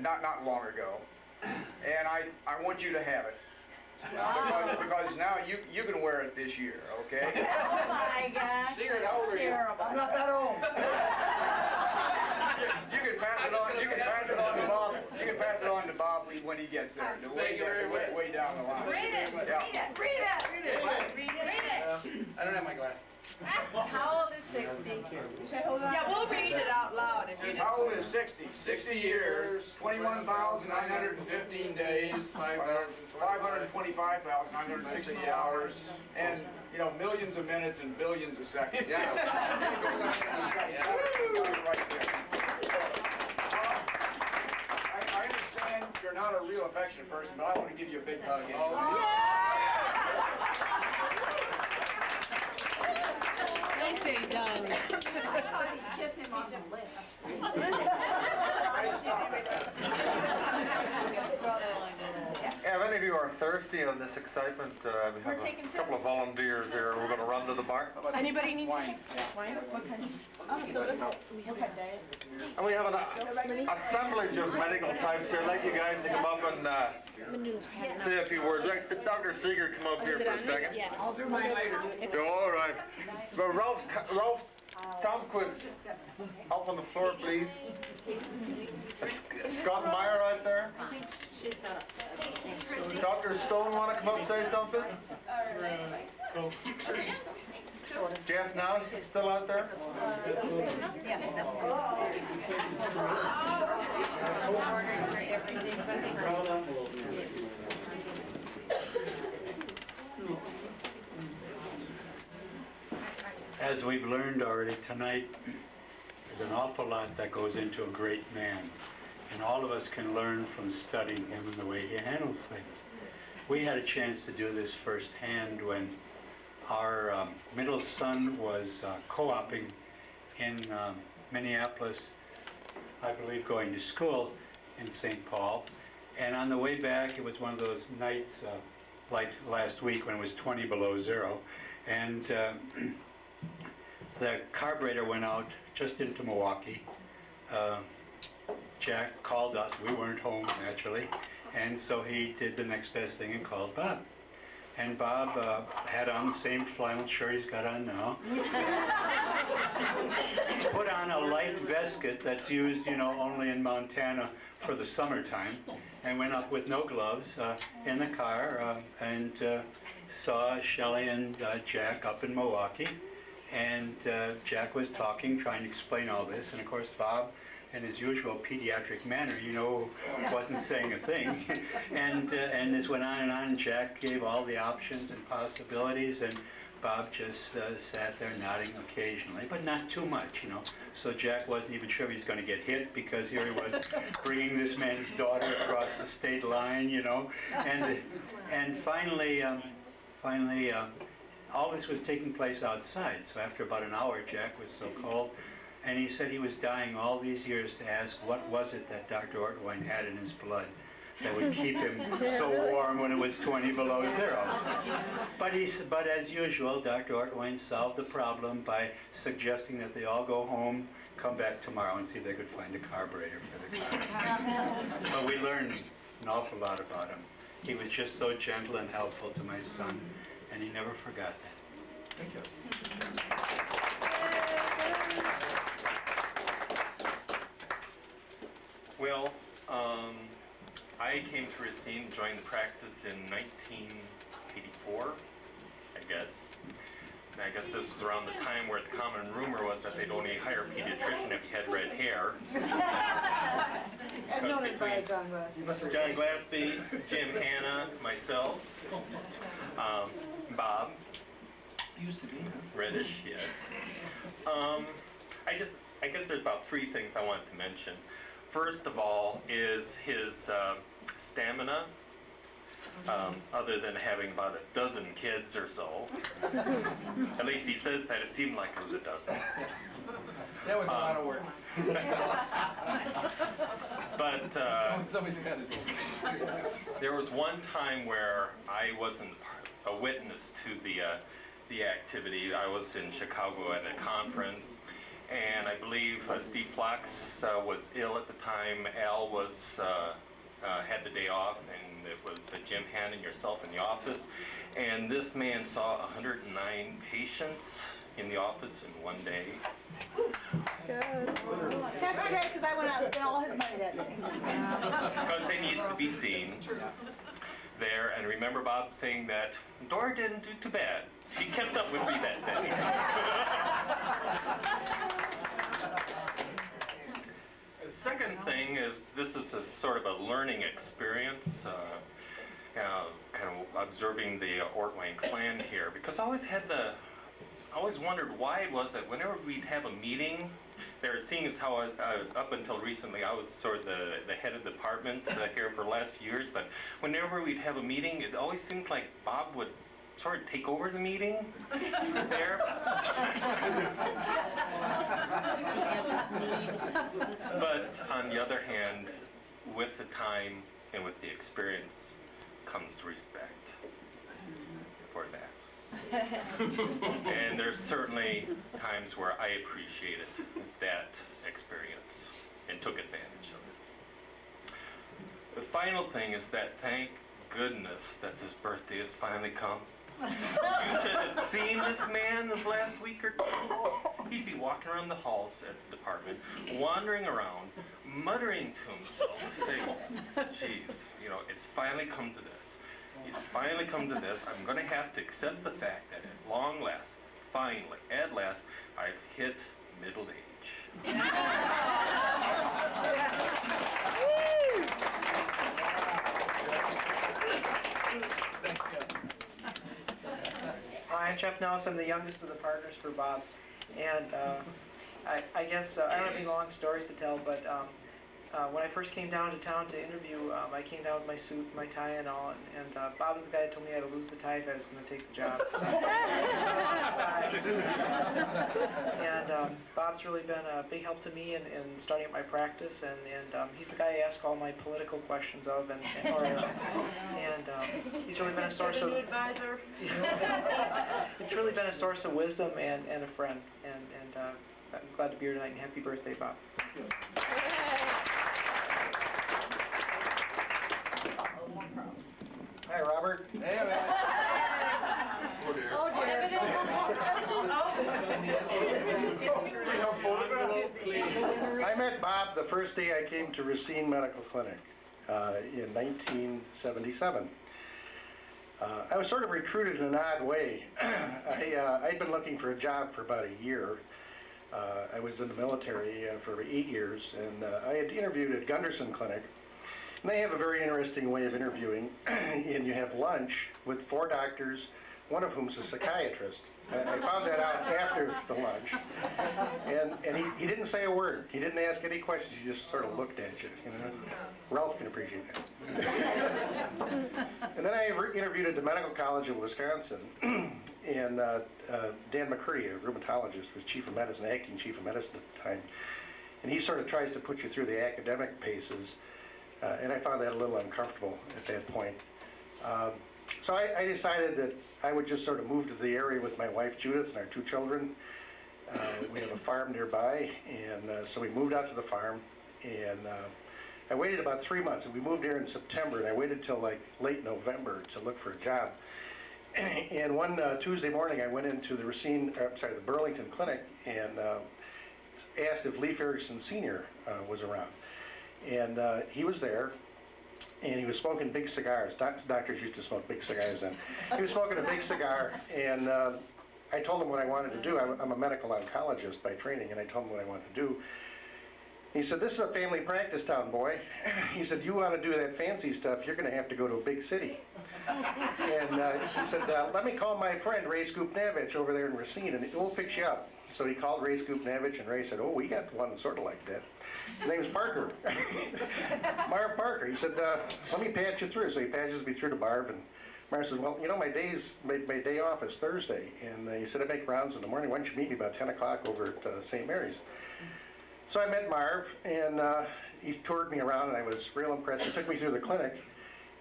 not long ago, and I want you to have it. Because now you can wear it this year, okay? Oh my gosh. Secret, how old are you? I'm not that old. You can pass it on. You can pass it on to Bob. You can pass it on to Bob when he gets there. Way down the line. Read it. Yeah. Read it. I don't have my glasses. How old is 60? Yeah, we'll read it out loud. If you just... How old is 60? 60 years, 21,915 days, 525,960 hours, and, you know, millions of minutes and billions of seconds. Yeah. Right there. I understand you're not a real affectionate person, but I want to give you a big hug anyway. Nicely done. I thought he'd kiss him on the lips. Yeah, if any of you are thirsty on this excitement, we have a couple of volunteers here. We're going to run to the bar. Anybody need wine? Wine? What kind? And we have an assemblage of medical types here. I'd like you guys to come up and I've been doing this for half an hour. say a few words. Like Dr. Seeger, come up here for a second. Yeah. I'll do mine later. So, all right. But Ralph Tomquist, up on the floor, please. Scott Meyer right there. Dr. Stone, want to come up and say something? Jeff Nouse is still out there? As we've learned already tonight, there's an awful lot that goes into a great man. And all of us can learn from studying him and the way he handles things. We had a chance to do this firsthand when our middle son was co-oping in Minneapolis, I believe going to school in St. Paul. And on the way back, it was one of those nights like last week when it was 20 below zero. And the carburetor went out just into Milwaukee. Jack called us. We weren't home, naturally. And so he did the next best thing and called Bob. And Bob had on the same flannel shirt he's got on now. Put on a light vesket that's used, only in Montana for the summertime, and went up with no gloves in the car and saw Shelley and Jack up in Milwaukee. And Jack was talking, trying to explain all this, and of course Bob, in his usual pediatric manner, wasn't saying a thing. And this went on, and Jack gave all the options and possibilities, and Bob just sat there nodding occasionally, but not too much, So Jack wasn't even sure he was going to get hit, because here he was bringing this man's daughter across the state line, And finally, all this was taking place outside. So after about an hour, Jack was so cold. And he said he was dying all these years to ask what was it that Dr. Ortwine had in his blood that would keep him so warm when it was 20 below zero. But as usual, Dr. Ortwine solved the problem by suggesting that they all go home, come back tomorrow and see if they could find a carburetor for the car. But we learned an awful lot about him. He was just so gentle and helpful to my son, and he never forgot that. Thank you. Well, I came to Racine, joined the practice in 1984, I guess. And I guess this was around the time where the common rumor was that they'd only hire a pediatrician if you had red hair. As noted by John Glassby. John Glassby, Jim Hanna, myself, Bob. Used to be, huh? Reddish, yes. I guess there's about three things I want to mention. First of all is his stamina, other than having about a dozen kids or so. At least he says that. It seemed like it was a dozen. That was a lot of work. But Somebody's got to do it. there was one time where I wasn't a witness to the activity. I was in Chicago at a conference, and I believe Steve Fox was ill at the time. Al was had the day off, and it was Jim Hanna and yourself in the office. And this man saw 109 patients in the office in one day. That's good, because I went out and spent all his money that day. Because they needed to be seen there. And remember Bob saying that Dora didn't do too bad. She kept up with me that day. The second thing is, this is a sort of a learning experience, kind of observing the Ortwine clan here, because I always wondered why it was that whenever we'd have a meeting, they were seeing as how up until recently I was sort of the head of the department here for the last few years, but whenever we'd have a meeting, it always seemed like Bob would sort of take over the meeting there. But on the other hand, with the time and with the experience comes the respect for that. And there's certainly times where I appreciated that experience and took advantage of it. The final thing is that thank goodness that this birthday has finally come. You should have seen this man this last week or two. He'd be walking around the halls at the department, wandering around, muttering to himself, saying, geez, it's finally come to this. It's finally come to this. I'm going to have to accept the fact that at long last, finally, at last, I've hit middle age. I'm Jeff Nelson, I'm the youngest of the partners for Bob. And I guess I don't have any long stories to tell, but when I first came down to town to interview, I came down with my suit, my tie and all, and Bob was the guy that told me I had to lose the tie if I was going to take the job. And Bob's really been a big help to me in starting up my practice, and he's the guy I ask all my political questions of, and he's really been a source of advisor. it's really been a source of wisdom and a friend, and I'm glad to be here tonight, and happy birthday, Bob. Hi, Robert. Hey, man. Oh dear. Oh dear. I met Bob the first day I came to Racine Medical Clinic in 1977. I was sort of recruited in an odd way. I'd been looking for a job for about a year. I was in the military for 8 years, and I had interviewed at Gunderson Clinic. And they have a very interesting way of interviewing, and you have lunch with 4 doctors, one of whom's a psychiatrist. I found that out after the lunch. And he didn't say a word. He didn't ask any questions. He just sort of looked at you. You know? Ralph can appreciate that. And then I interviewed at the Medical College of Wisconsin. And Dan McCurdy, a rheumatologist, was chief of medicine, acting chief of medicine at the time. And he sort of tries to put you through the academic paces. And I found that a little uncomfortable at that point. So I decided that I would just sort of move to the area with my wife Judith and our 2 children. We have a farm nearby, and so we moved out to the farm. And I waited about 3 months. And we moved here in September, and I waited till like late November to look for a job. And one Tuesday morning, I went into the the Burlington Clinic, and asked if Leif Erikson Sr. Was around. And he was there, and he was smoking big cigars. Doctors used to smoke big cigars then. He was smoking a big cigar, and I told him what I wanted to do. I'm a medical oncologist by training, and I told him what I wanted to do. He said, "This is a family practice town, boy." He said, "You want to do that fancy stuff, you're going to have to go to a big city." And he said, "Let me call my friend Ray Skupnavich over there in Racine, and we'll fix you up." So he called Ray Skupnavich, and Ray said, "Oh, we got one sort of like that. His name's Parker." Marv Parker. He said, "Let me patch you through." So he patches me through to Marv, and Marv says, "Well, you know, my day off is Thursday." And he said, "I make rounds in the morning. Why don't you meet me about 10 o'clock over at St. Mary's?" So I met Marv, and he toured me around, and I was real impressed. He took me through the clinic,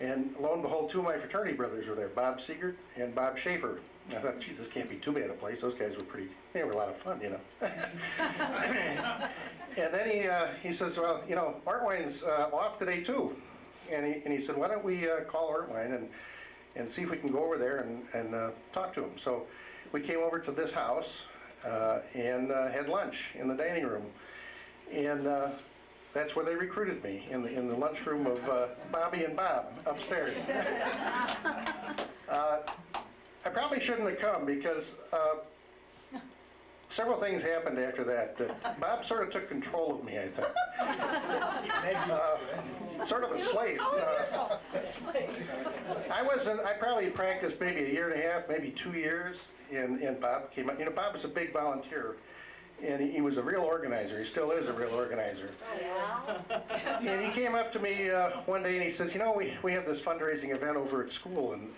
and lo and behold, 2 of my fraternity brothers were there, Bob Siegert and Bob Schaefer. I thought, geez, this can't be too bad a place. Those guys were they were a lot of fun, you know. And then he says, "Well, you know, Ortwine's off today too." And he said, "Why don't we call Ortwine and see if we can go over there and talk to him." So we came over to this house and had lunch in the dining room. And that's where they recruited me, in the lunchroom of Bobby and Bob upstairs. I probably shouldn't have come because several things happened after that Bob sort of took control of me, I think. Sort of a slave. I probably practiced maybe a year and a half, maybe 2 years, and Bob came up. You know, Bob was a big volunteer. And he was a real organizer. He still is a real organizer. And he came up to me one day and he says, "You know, we have this fundraising event over at school." And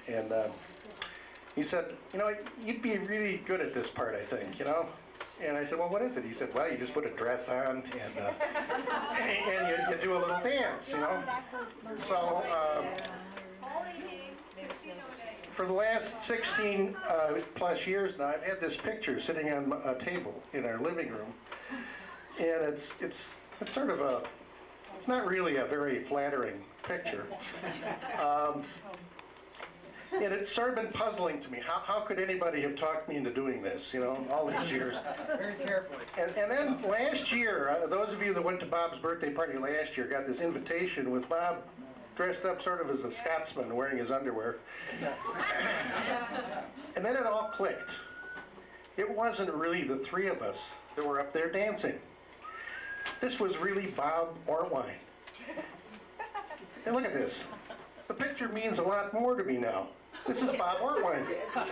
he said, "You know, you'd be really good at this part, I think, you know." And I said, "Well, what is it?" He said, "Well, you just put a dress on and you do a little dance, you know." So for the last 16 plus years now, I've had this picture sitting on a table in our living room, and it's sort of it's not really a very flattering picture. And it's sort of been puzzling to me. How could anybody have talked me into doing this, you know, all these years? Very carefully. And then last year, those of you that went to Bob's birthday party last year got this invitation with Bob dressed up sort of as a Scotsman wearing his underwear. And then it all clicked. It wasn't really the 3 of us that were up there dancing. This was really Bob Ortwine. And look at this. The picture means a lot more to me now. This is Bob Ortwine. I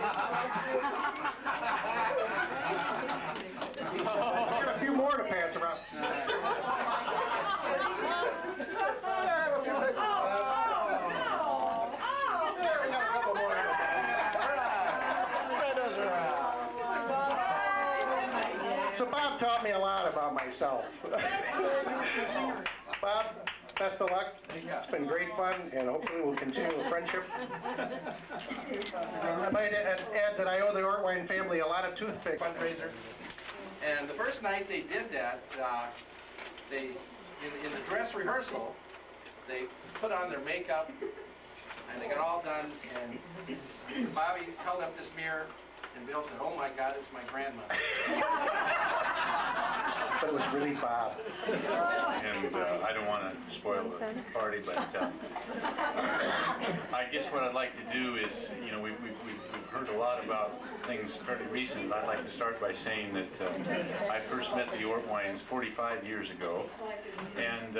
got a few more to pass around. But Bob taught me a lot about myself. Bob, best of luck. It's been great fun, and hopefully we'll continue the friendship. I might add that I owe the Ortwine family a lot of toothpick fundraiser. And the first night they did that, they, in the dress rehearsal, they put on their makeup, and they got all done, and Bobby held up this mirror, and Bill said, "Oh my God, it's my grandmother." But it was really Bob. And I don't want to spoil the party, but I guess what I'd like to do is, you know, we've heard a lot about things fairly recent. I'd like to start by saying that I first met the Ortwines 45 years ago, and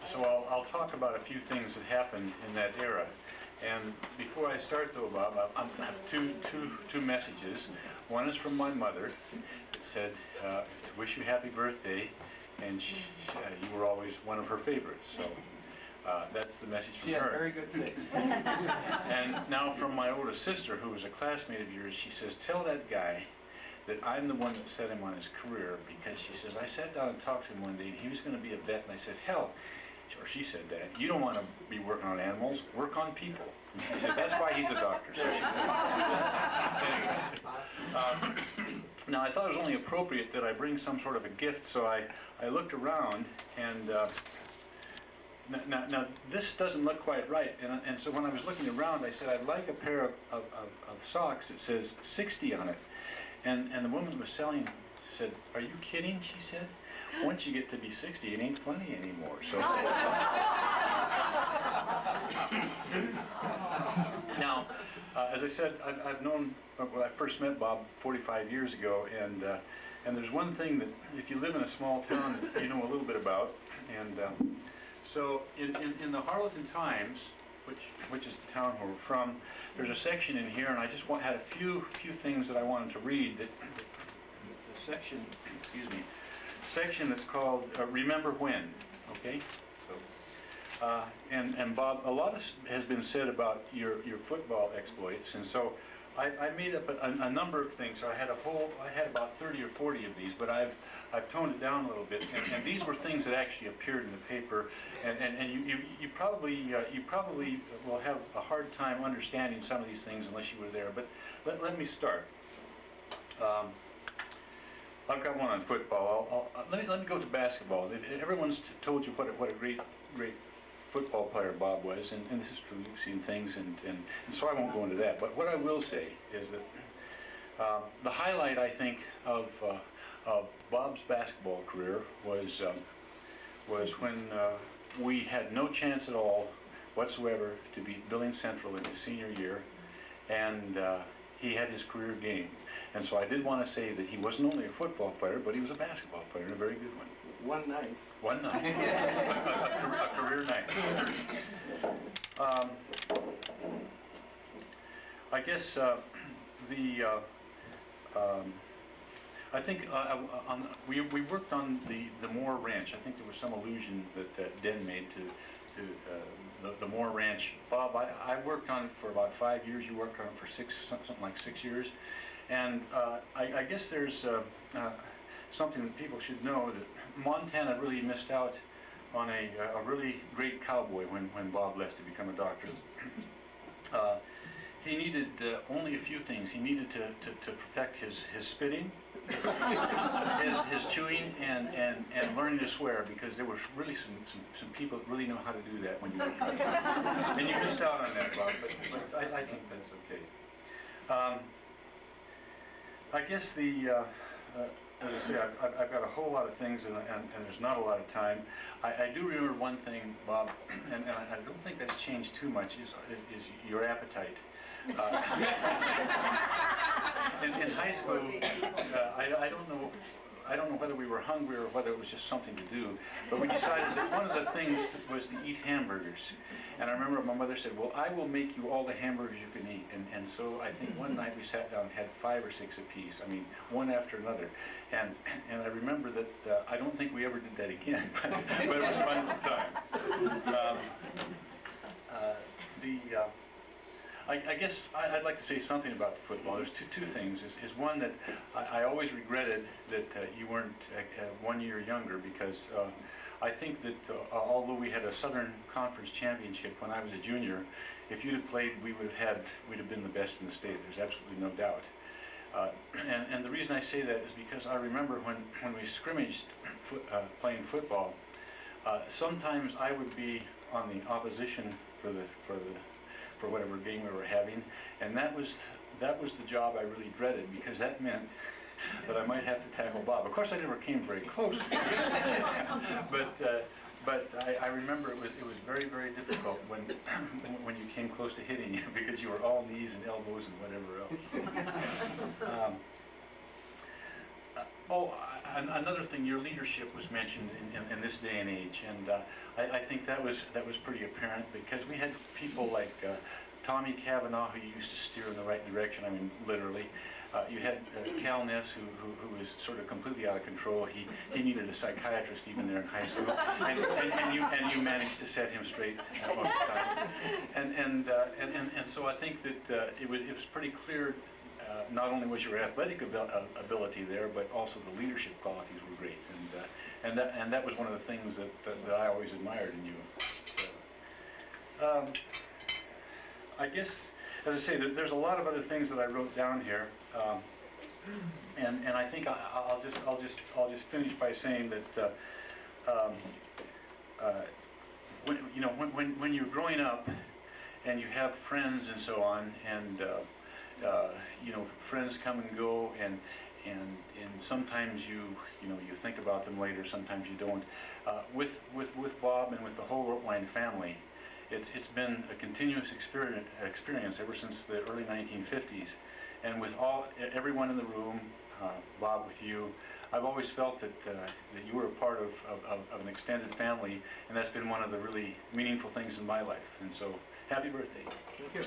so I'll talk about a few things that happened in that era. And before I start, though, Bob, I have two messages. One is from my mother. It said, to wish you happy birthday, and you were always one of her favorites. So that's the message from She had her. very good taste. And now from my oldest sister, who was a classmate of yours, she says, tell that guy that I'm the one that set him on his career, because she says, I sat down and talked to him one day, and he was going to be a vet, and I said, hell, or she said that, you don't want to be working on animals, work on people. And she said, that's why he's a doctor. So anyway, now I thought it was only appropriate that I bring some sort of a gift, so I looked around, and now this doesn't look quite right, and so when I was looking around, I said, I'd like a pair of socks that says 60 on it, and the woman who was selling said, are you kidding, she said. Once you get to be 60, it ain't funny anymore. So now, as I said, I've known, well, I first met Bob 45 years ago, and there's one thing that if you live in a small town that you know a little bit about, and so in the Harleton Times, which is the town where we're from, there's a section in here, and I just had a few things that I wanted to read. The section, excuse me. Section that's called Remember When, okay? So, and Bob, a lot has been said about your football exploits, and so I made up a number of things. So I had about 30 or 40 of these, but I've toned it down a little bit, and these were things that actually appeared in the paper, and you probably will have a hard time understanding some of these things unless you were there. But let me start. I've got one on football. Let me go to basketball. Everyone's told you what a great football player Bob was, and this is true. You've seen things, and so I won't go into that. But what I will say is that the highlight, I think, of Bob's basketball career was when we had no chance at all whatsoever to beat Billings Central in his senior year, and he had his career game. And so I did want to say that he wasn't only a football player, but he was a basketball player, and a very good one. One night. One night. a career night. I guess I think we worked on the Moore Ranch. I think there was some allusion that Den made to the Moore Ranch. Bob, I worked on it for about 5 years. You worked on it for something like 6 years. And I guess there's something that people should know, that Montana really missed out on a really great cowboy when Bob left to become a doctor. He needed only a few things. He needed to perfect his spitting, his chewing, and learning to swear, because there were really some people that really know how to do that when you were young. And you missed out on that, Bob, but I think that's okay. I guess as I say, I've got a whole lot of things, and there's not a lot of time. I do remember one thing, Bob, and I don't think that's changed too much, is your appetite. In high school, I don't know whether we were hungry or whether it was just something to do, but we decided that one of the things was to eat hamburgers. And I remember my mother said, well, I will make you all the hamburgers you can eat. And so I think one night we sat down and had 5 or 6 apiece. I mean, one after another. And I remember that I don't think we ever did that again, but it was fun at the time. I guess I'd like to say something about the football. There's two things. Is one that I always regretted that you weren't 1 year younger, because I think that although we had a Southern Conference championship when I was a junior, if you'd have played, we'd have been the best in the state. There's absolutely no doubt. And the reason I say that is because I remember when we scrimmaged playing football, sometimes I would be on the opposition for whatever game we were having, and that was the job I really dreaded, because that meant that I might have to tackle Bob. Of course, I never came very close, but I remember it was very, very difficult when you came close to hitting you, because you were all knees and elbows and whatever else. Another thing, your leadership was mentioned in this day and age, and I think that was pretty apparent, because we had people like Tommy Cavanaugh, who used to steer in the right direction. I mean, literally. You had Cal Ness, who was sort of completely out of control. He needed a psychiatrist even there in high school, and you managed to set him straight most of the time. And so I think that it was pretty clear. Not only was your athletic ability there, but also the leadership qualities were great, and that was one of the things that I always admired in you. So, I guess, as I say, there's a lot of other things that I wrote down here, and I think I'll just finish by saying that when you're growing up and you have friends and so on, and friends come and go, and sometimes you think about them later, sometimes you don't. With Bob and with the whole Rotwein family, it's been a continuous experience ever since the early 1950s, and with everyone in the room, Bob, with you, I've always felt that you were a part of an extended family, and that's been one of the really meaningful things in my life. And so, happy birthday. Thank you.